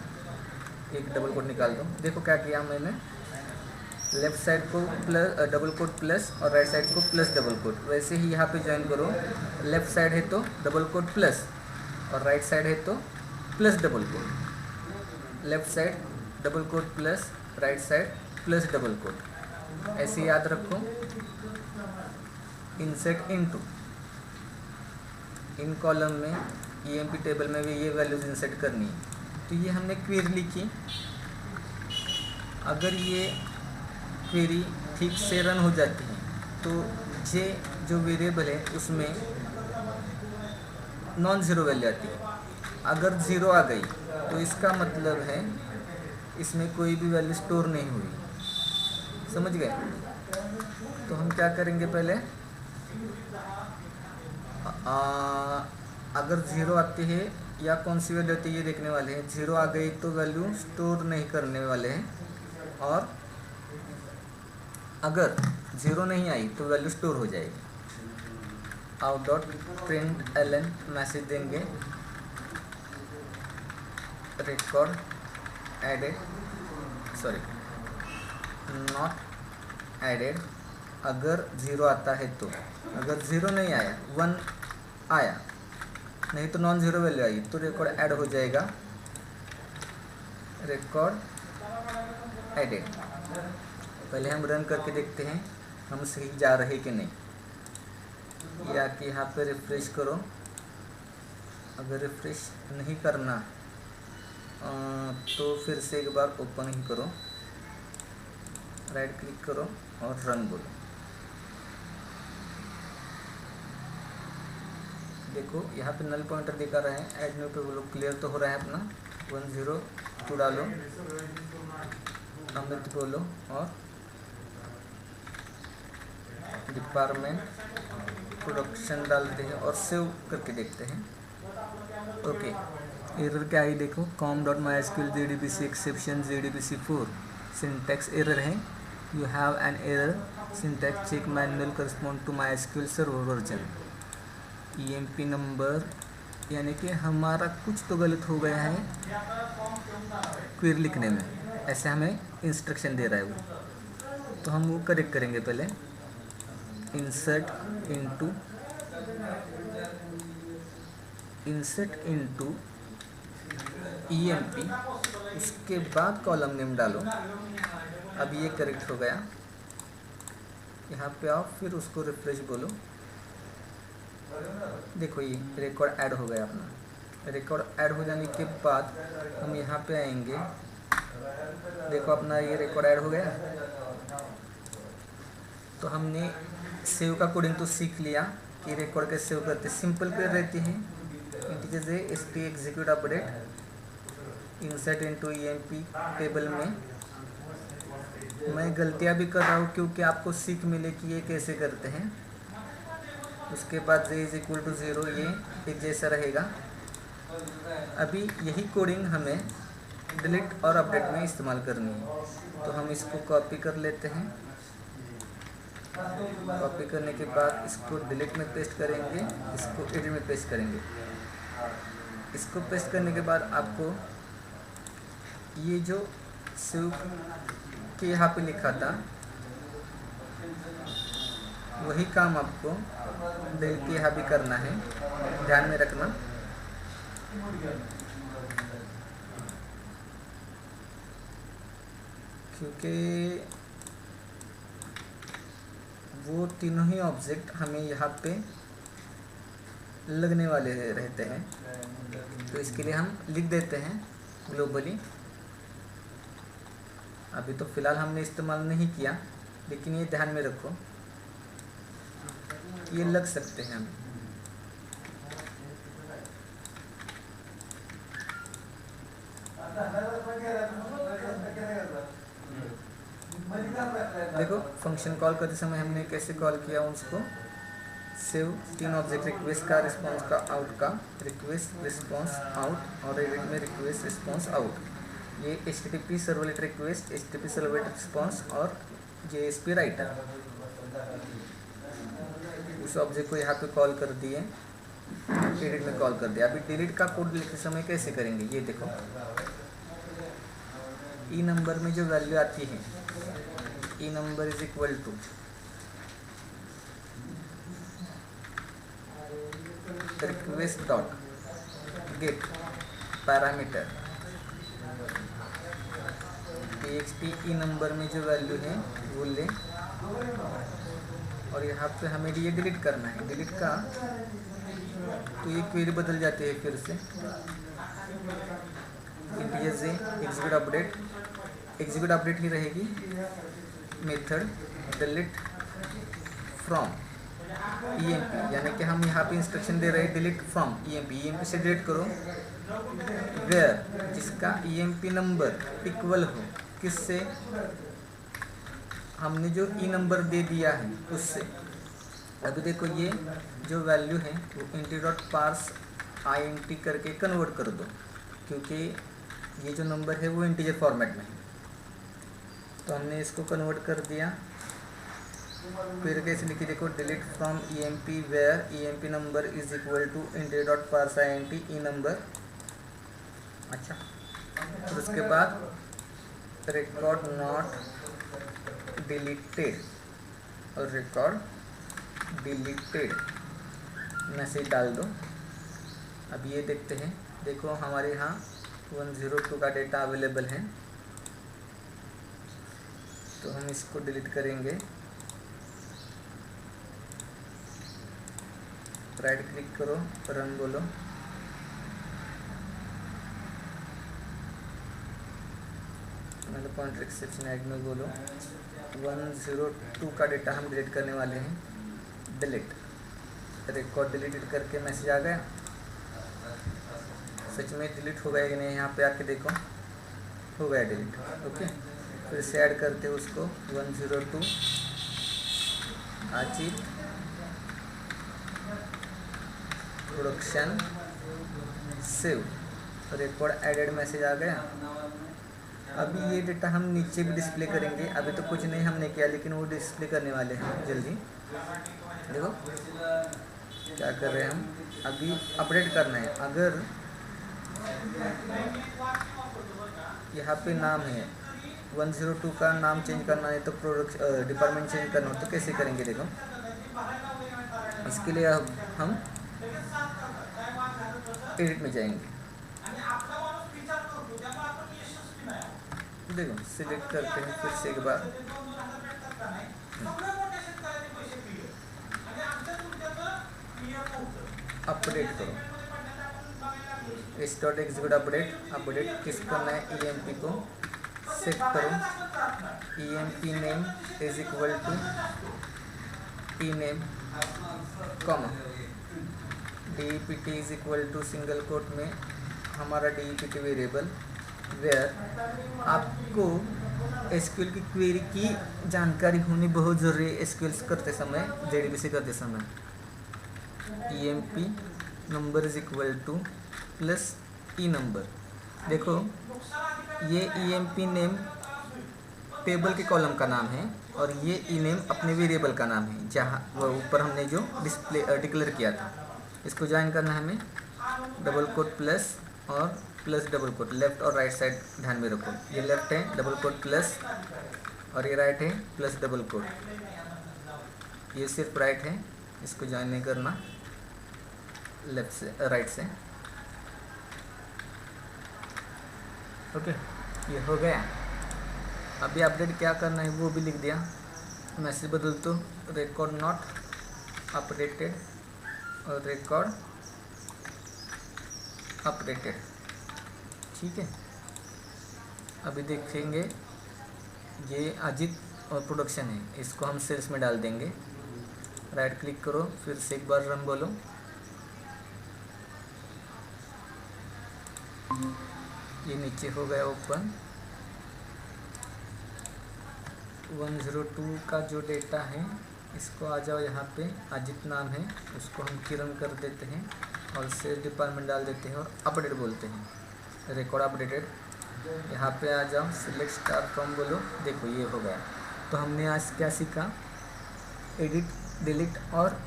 एक डबल कोट निकाल दो। देखो क्या किया मैंने, लेफ़्ट साइड को प्लस डबल कोट प्लस और राइट साइड को प्लस डबल कोट। वैसे ही यहाँ पे ज्वाइन करो, लेफ़्ट साइड है तो डबल कोट प्लस और राइट साइड है तो plus double quote. Left side double quote plus, right side plus double quote. ऐसे याद रखो। इंसर्ट इनटू, इन कॉलम में ईएमपी टेबल में भी ये वैल्यूज इंसर्ट करनी है। तो ये हमने क्वेरी लिखी। अगर ये क्वेरी ठीक से रन हो जाती है तो ये जो वेरिएबल है उसमें नॉन ज़ीरो वैल्यू आती है। अगर ज़ीरो आ गई तो इसका मतलब है इसमें कोई भी वैल्यू स्टोर नहीं हुई। समझ गए? तो हम क्या करेंगे, पहले अगर ज़ीरो आती है या कौन सी वैल्यू आती है ये देखने वाले हैं। ज़ीरो आ गई तो वैल्यू स्टोर नहीं करने वाले हैं, और अगर ज़ीरो नहीं आई तो वैल्यू स्टोर हो जाएगी। Out dot print L N message देंगे, record added, sorry not added. अगर ज़ीरो आता है तो, अगर ज़ीरो नहीं आया, वन आया, नहीं तो नॉन ज़ीरो वैल्यू आई तो रिकॉर्ड ऐड हो जाएगा, रिकॉर्ड एडेड। पहले हम रन करके देखते हैं हम सही जा रहे कि नहीं। या कि यहाँ पे रिफ्रेश करो। अगर रिफ्रेश नहीं करना तो फिर से एक बार ओपन ही करो, राइट क्लिक करो और रन बोलो। देखो यहाँ पे नल पॉइंटर दिखा रहा है, ऐड न्यू पे बोलो, क्लियर तो हो रहा है अपना। 102 डालो, अमित बोलो और डिपार्टमेंट प्रोडक्शन डालते हैं और सेव करके देखते हैं। ओके, एरर क्या आई देखो, com.mysql JDBC exception JDBC4 syntax error है। You have an error, syntax check manual correspond to MySQL server version. EMP number, यानी कि हमारा कुछ तो गलत हो गया है क्वेरी लिखने में, ऐसे हमें इंस्ट्रक्शन दे रहा है वो। तो हम वो करेक्ट करेंगे। पहले इंसर्ट इनटू EMP, उसके बाद कॉलम नेम डालो। अब ये करेक्ट हो गया। यहाँ पे आओ, फिर उसको रिफ्रेश बोलो। देखो ये रिकॉर्ड ऐड हो गया अपना। रिकॉर्ड ऐड हो जाने के बाद हम यहाँ पे आएंगे। देखो अपना ये रिकॉर्ड ऐड हो गया। तो हमने सेव का कोडिंग तो सीख लिया कि रिकॉर्ड कैसे सेव करते। सिंपल क्वेरी रहती है, इंटीजर से st execute update insert into EMP table में। मैं गलतियाँ भी कर रहा हूँ क्योंकि आपको सीख मिले कि ये कैसे करते हैं। उसके बाद j इज इक्वल टू 0, ये एक जैसा रहेगा। अभी यही कोडिंग हमें डिलीट और अपडेट में इस्तेमाल करनी है। तो हम इसको कॉपी कर लेते हैं। कॉपी करने के बाद इसको डिलीट में पेस्ट करेंगे, इसको एडिट में पेस्ट करेंगे। इसको पेस्ट करने के बाद आपको ये जो सेव के यहाँ पे लिखा था वही काम आपको डिलीट के यहाँ भी करना है, ध्यान में रखना। क्योंकि वो तीनों ही ऑब्जेक्ट हमें यहाँ पे लगने वाले रहते हैं। तो इसके लिए हम लिख देते हैं ग्लोबली। अभी तो फ़िलहाल हमने इस्तेमाल नहीं किया, लेकिन ये ध्यान में रखो, ये लग सकते हैं हम। फंक्शन कॉल करते समय हमने कैसे कॉल किया उसको, सेव तीन ऑब्जेक्ट रिक्वेस्ट का, रिस्पॉन्स का, आउट का, रिक्वेस्ट रिस्पॉन्स आउट और एडिट में रिक्वेस्ट रिस्पॉन्स आउट। ये HTTP servlet request, HTTP servlet response और JSP राइटर, उस ऑब्जेक्ट को यहाँ पे कॉल कर दिए, एडिट में कॉल कर दिया। अभी डिलीट का कोड लिखते समय कैसे करेंगे ये देखो, ई नंबर में जो वैल्यू आती है, E number is equal to request dot get parameter txt E number में जो वैल्यू है वो ले, और यहाँ पे हमें ये डिलीट करना है। डिलीट का तो ये क्वेरी बदल जाती है फिर से, इंटीजर से एग्जीक्यूट अपडेट ही रहेगी। मेथड डिलीट फ्रॉम EMP, यानी कि हम यहाँ पे इंस्ट्रक्शन दे रहे हैं डिलीट फ्रॉम EMP से डिलीट करो, वेयर जिसका EMP नंबर इक्वल हो किससे, हमने जो ई नंबर दे दिया है उससे। अभी देखो ये जो वैल्यू है वो int.parse करके कन्वर्ट कर दो, क्योंकि ये जो नंबर है वो इंटीजर फॉर्मेट में है, तो हमने इसको कन्वर्ट कर दिया। फिर कैसे लिखी देखो, delete from EMP where EMP number is equal to integer.parse int E number. अच्छा, फिर उसके बाद रिकॉर्ड नॉट डिलीटेड और रिकॉर्ड डिलीटेड मैसेज डाल दो। अब ये देखते हैं, देखो हमारे यहाँ 102 का डेटा अवेलेबल है, तो हम इसको डिलीट करेंगे। राइट क्लिक करो, रन बोलो, मतलब पॉइंटर एक्सेप्शन ऐड में बोलो 102 का डेटा हम डिलीट करने वाले हैं। डिलीट, रिकॉर्ड डिलीट करके मैसेज आ गया, सच में डिलीट हो गया कि नहीं, यहाँ पे आके देखो हो गया डिलीट। ओके, फिर से ऐड करते हैं उसको 102 achieve production save, record added message आ गया। अभी ये डेटा हम नीचे भी डिस्प्ले करेंगे, अभी तो कुछ नहीं हमने किया, लेकिन वो डिस्प्ले करने वाले हैं जल्दी। देखो क्या कर रहे हैं हम, अभी अपडेट करना है। अगर यहाँ पे नाम है 102 का नाम चेंज करना है, तो प्रोडक्ट डिपार्टमेंट चेंज करना हो तो कैसे करेंगे देखो। इसके लिए अब हम एडिट में जाएंगे, देखो सिलेक्ट करते हैं फिर से एक बार, अपडेट करो s.execute अपडेट किस करना है, EMP को सेट करो। EMP name is equal to E name comma DEPT is equal to single quote में हमारा DEPT वेरिएबल, वेयर आपको SQL की क्वेरी की जानकारी होनी बहुत ज़रूरी है। SQL करते समय, JDBC करते समय EMP number is equal two plus E number. देखो ये EMP नेम टेबल के कॉलम का नाम है और ये ई नेम अपने वेरिएबल का नाम है, जहाँ वह ऊपर हमने जो डिक्लेयर किया था। इसको ज्वाइन करना है हमें, डबल कोट प्लस और प्लस डबल कोट, लेफ्ट और राइट साइड ध्यान में रखो। ये लेफ्ट है डबल कोट प्लस और ये राइट है प्लस डबल कोट, ये सिर्फ राइट है, इसको ज्वाइन नहीं करना लेफ्ट से राइट से। ओके, ये हो गया। अभी अपडेट क्या करना है वो भी लिख दिया, मैसेज बदल दो, रिकॉर्ड नॉट अपडेटेड और रिकॉर्ड अपडेटेड, ठीक है। अभी देखेंगे ये अजित और प्रोडक्शन है, इसको हम सेल्स में डाल देंगे। राइट क्लिक करो, फिर से एक बार रन बोलो, ये नीचे हो गया ओपन, 102 का जो डेटा है इसको आ जाओ यहाँ पे, अजित नाम है उसको हम किरण कर देते हैं और सेल डिपार्टमेंट डाल देते हैं और अपडेट बोलते हैं, रिकॉर्ड अपडेटेड। यहाँ पे आ जाओ, सिलेक्ट स्टार फ्रॉम बोलो, देखो ये हो गया। तो हमने आज क्या सीखा, एडिट, डिलीट और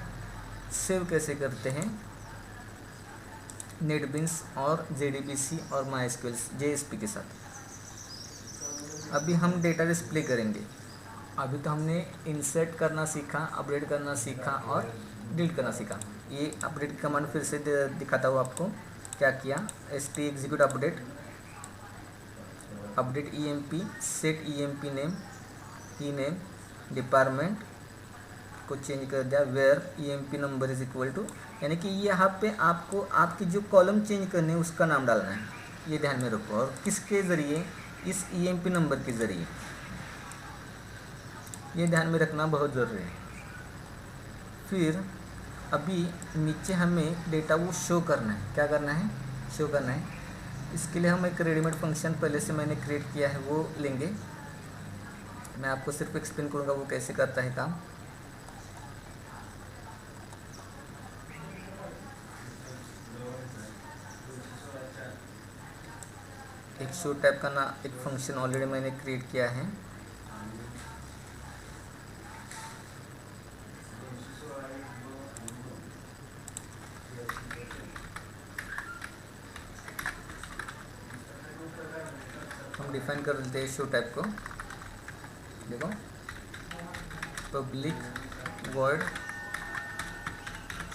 सेव कैसे करते हैं नेटबिंस और JDBC और MySQL JSP के साथ। अभी हम डेटा डिस्प्ले करेंगे। अभी तो हमने इंसर्ट करना सीखा, अपडेट करना सीखा और डिलीट करना सीखा। ये अपडेट कमांड फिर से दिखाता हूँ आपको क्या किया। ST execute update, update EMP, set EMP name, की नेम, डिपार्टमेंट को चेंज कर दिया, where EMP number is equal to, यानी कि यहाँ पे आपको आपकी जो कॉलम चेंज करने है उसका नाम डालना है, ये ध्यान में रखो। और किसके ज़रिए, इस EMP नंबर के ज़रिए, ये ध्यान में रखना बहुत ज़रूरी है। फिर अभी नीचे हमें डेटा वो शो करना है, क्या करना है, शो करना है। इसके लिए हम एक रेडीमेड फंक्शन पहले से मैंने क्रिएट किया है वो लेंगे। मैं आपको सिर्फ एक्सप्लेन करूँगा वो कैसे करता है काम। एक शो टाइप का ना एक फंक्शन ऑलरेडी मैंने क्रिएट किया है। हम डिफाइन कर देते हैं शो टाइप को, देखो public word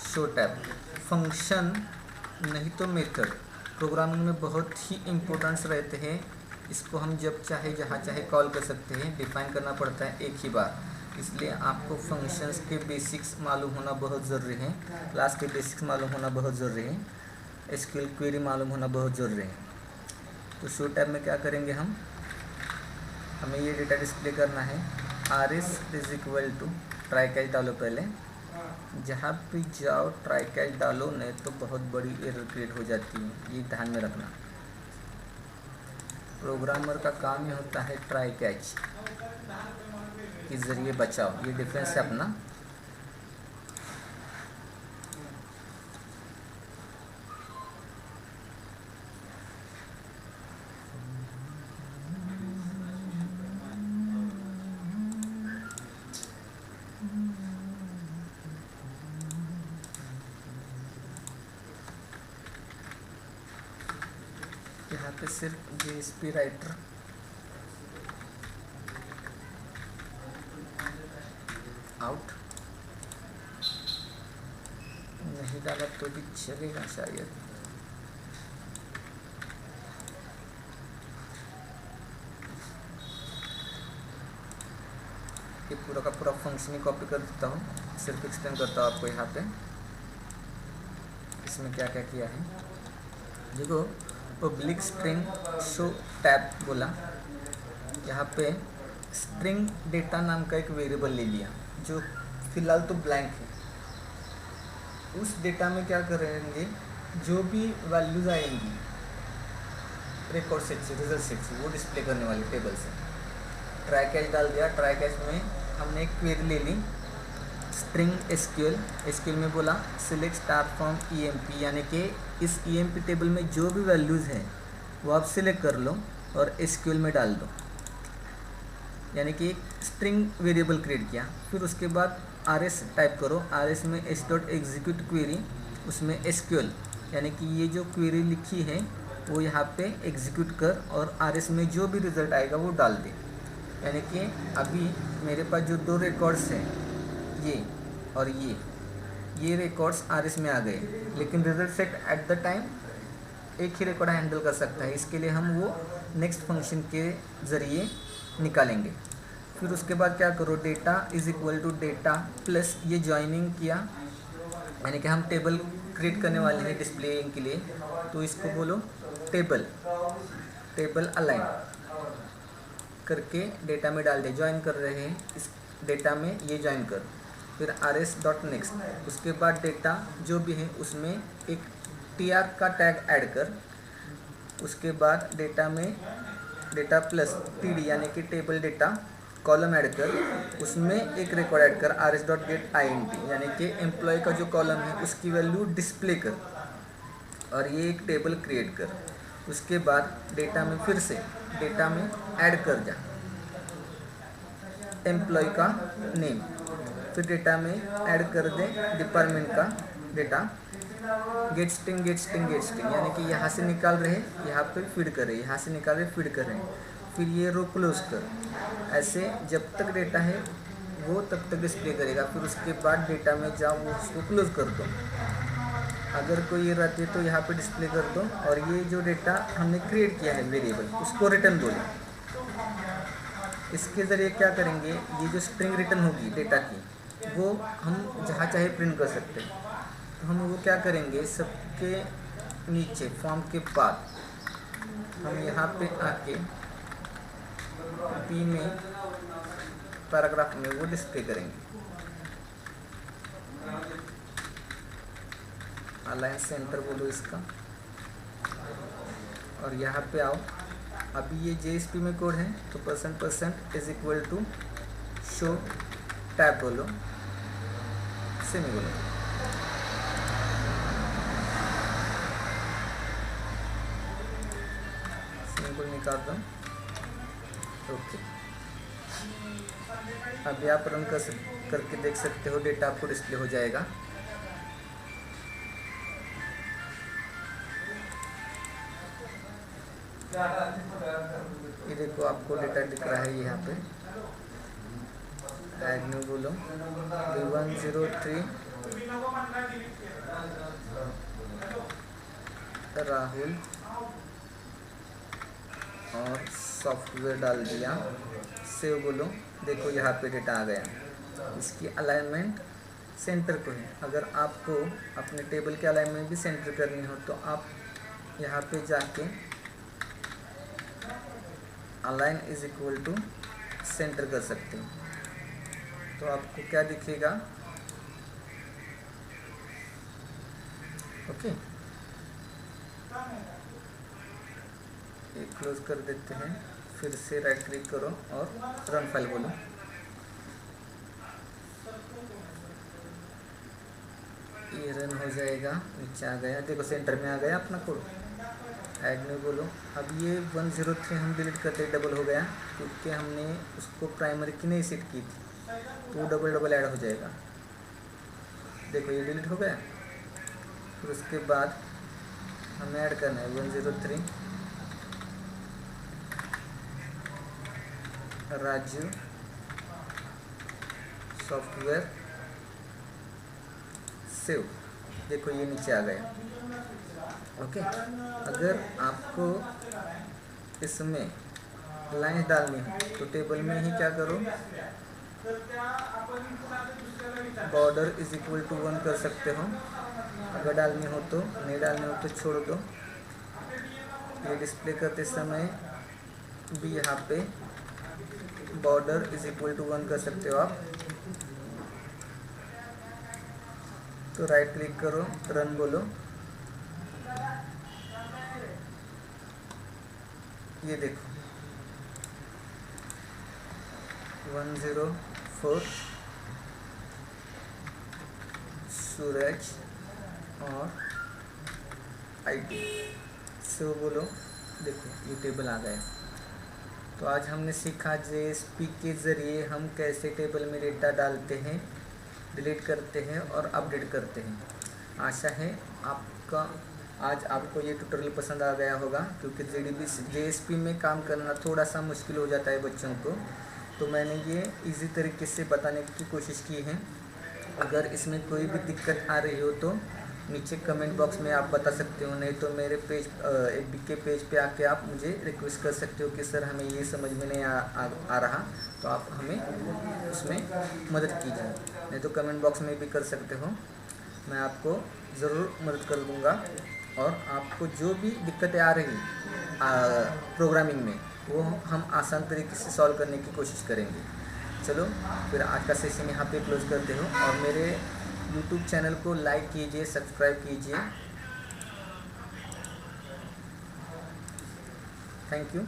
show type function, नहीं तो मेथड। प्रोग्रामिंग में बहुत ही इम्पोर्टेंस रहते हैं, इसको हम जब चाहे जहाँ चाहे कॉल कर सकते हैं। डिफाइन करना पड़ता है एक ही बार, इसलिए आपको फंक्शंस के बेसिक्स मालूम होना बहुत ज़रूरी है, क्लास के बेसिक्स मालूम होना बहुत ज़रूरी है, SQL क्वेरी मालूम होना बहुत ज़रूरी है। तो शो टाइप में क्या करेंगे हम, हमें ये डेटा डिस्प्ले करना है। RS is equal to, try catch डालो पहले, जहाँ पे जाओ ट्राई कैच डालो, नहीं तो बहुत बड़ी एरर क्रिएट हो जाती है, ये ध्यान में रखना। प्रोग्रामर का काम ही होता है ट्राई कैच के ज़रिए बचाओ, ये डिफरेंस है अपना। यहाँ पे सिर्फ JSP राइटर आउट नहीं डाला तो भी चलेगा शायद। ये पूरा का पूरा फंक्शन ही कॉपी कर देता हूँ, सिर्फ एक्सप्लेन करता हूँ आपको। यहाँ पे इसमें क्या क्या किया है, देखो पब्लिक स्ट्रिंग शो टैब बोला, यहाँ पे स्ट्रिंग डेटा नाम का एक वेरिएबल ले लिया जो फिलहाल तो ब्लैंक है। उस डेटा में क्या करेंगे, जो भी वैल्यूज आएंगी रिकॉर्ड सेट से, रिजल्ट सेट से, वो डिस्प्ले करने वाले टेबल से। ट्राई कैच डाल दिया, ट्राई कैच में हमने एक क्वेरी ले ली, स्ट्रिंग SQL में बोला सिलेक्ट स्टार फ्रॉम EMP, यानी कि इस EMP टेबल में जो भी वैल्यूज़ हैं वो आप सिलेक्ट कर लो और SQL में डाल दो, यानी कि एक स्ट्रिंग वेरिएबल क्रिएट किया। फिर उसके बाद RS टाइप करो, RS में s.execute क्वेरी, उसमें SQL यानी कि ये जो क्वेरी लिखी है वो यहाँ पे एग्जीक्यूट कर और RS में जो भी रिज़ल्ट आएगा वो डाल दे। यानी कि अभी मेरे पास जो दो रिकॉर्ड्स हैं, ये और ये रिकॉर्ड्स RS में आ गए, लेकिन result set at the time एक ही रिकॉर्ड हैंडल कर सकता है, इसके लिए हम वो नेक्स्ट फंक्शन के ज़रिए निकालेंगे। फिर उसके बाद क्या करो, data is equal to data plus ये ज्वाइनिंग किया, यानी कि हम टेबल क्रिएट करने वाले हैं डिस्प्लेइंग के लिए, तो इसको बोलो टेबल अलाइन करके डेटा में डाल दे। ज्वाइन कर रहे हैं इस डेटा में, ये ज्वाइन कर। फिर RS.next, उसके बाद डेटा जो भी है उसमें एक TR का टैग ऐड कर। उसके बाद डेटा में डेटा प्लस TD यानी कि टेबल डेटा कॉलम ऐड कर उसमें एक रिकॉर्ड ऐड कर rs.getInt, यानी कि एम्प्लॉय का जो कॉलम है उसकी वैल्यू डिस्प्ले कर और ये एक टेबल क्रिएट कर। उसके बाद डेटा में फिर से डेटा में ऐड कर जा एम्प्लॉय का नेम, फिर डेटा में ऐड कर दे डिपार्टमेंट का डेटा, गेट स्ट्रिंग यानी कि यहाँ से निकाल रहे यहाँ पे फीड कर रहे, यहाँ से निकाल रहे फीड कर रहे, फिर ये रो क्लोज कर। ऐसे जब तक डेटा है वो तब तक डिस्प्ले करेगा, फिर उसके बाद डेटा में जाओ वो उसको क्लोज कर दो। अगर कोई ये रहती है तो यहाँ पे डिस्प्ले कर दो और ये जो डेटा हमने क्रिएट किया है वेरिएबल उसको रिटर्न बोलो। इसके ज़रिए क्या करेंगे, ये जो स्ट्रिंग रिटर्न होगी डेटा की वो हम जहाँ चाहे प्रिंट कर सकते हैं। तो हम वो क्या करेंगे, सबके नीचे फॉर्म के बाद हम यहाँ पे आके बी में पैराग्राफ में वो डिस्प्ले करेंगे। अलाइन सेंटर बोलो इसका और यहाँ पे आओ। अभी ये JSP में कोड है तो % is equal to show tab बोलो सेमीकोलन। सेमीकोलन निकाल दो। ओके, अभी आप रन करके देख सकते हो, डेटा आपको डिस्प्ले हो जाएगा। ये देखो आपको डेटा दिख रहा है यहाँ पे। ऐड न्यू बोलो, 103 राहुल और सॉफ्टवेयर डाल दिया, सेव बोलो। देखो यहाँ पे डेटा आ गया। इसकी अलाइनमेंट सेंटर को है। अगर आपको अपने टेबल के अलाइनमेंट भी सेंटर करनी हो तो आप यहाँ पे जाके align is equal to centre कर सकते हो। तो आपको क्या दिखेगा, ओके। ये क्लोज कर देते हैं, फिर से राइट क्लिक करो और रन फाइल बोलो। ये रन हो जाएगा, नीचे आ गया, देखो सेंटर में आ गया अपना कोड। ऐड न्यू बोलो। अब ये 103 हम डिलीट करते डबल हो गया क्योंकि हमने उसको प्राइमरी की नहीं सेट की थी, तो डबल ऐड हो जाएगा। देखो ये डिलीट हो गया। फिर उसके बाद हमें ऐड करना है 103 राजू सॉफ्टवेयर सेव। देखो ये नीचे आ गया, ओके। अगर आपको इसमें लाइन डालनी हो तो टेबल में ही क्या करो, बॉर्डर इज इक्वल टू 1 कर सकते हो। अगर डालनी हो तो, नहीं डालनी हो तो छोड़ दो। ये डिस्प्ले करते समय भी यहाँ पे बॉर्डर इज इक्वल टू 1 कर सकते हो आप। तो राइट क्लिक करो, रन बोलो। ये देखो 104 सूरज और IT सो बोलो। देखो ये टेबल आ गया। तो आज हमने सीखा JSP के ज़रिए हम कैसे टेबल में डेटा डालते हैं, डिलीट करते हैं और अपडेट करते हैं। आशा है आज आपको ये ट्यूटोरियल पसंद आ गया होगा, क्योंकि JSP में काम करना थोड़ा सा मुश्किल हो जाता है बच्चों को। तो मैंने ये इजी तरीके से बताने की कोशिश की है। अगर इसमें कोई भी दिक्कत आ रही हो तो नीचे कमेंट बॉक्स में आप बता सकते हो, नहीं तो मेरे पेज FB के पेज पे आके आप मुझे रिक्वेस्ट कर सकते हो कि सर हमें ये समझ में नहीं आ रहा, तो आप हमें उसमें मदद कीजिए। नहीं तो कमेंट बॉक्स में भी कर सकते हो, मैं आपको ज़रूर मदद कर दूँगा। और आपको जो भी दिक्कतें आ रही प्रोग्रामिंग में वो हम आसान तरीके से सॉल्व करने की कोशिश करेंगे। चलो फिर आज का सेशन यहाँ पे क्लोज करते हो और मेरे YouTube चैनल को लाइक कीजिए, सब्सक्राइब कीजिए। Thank you.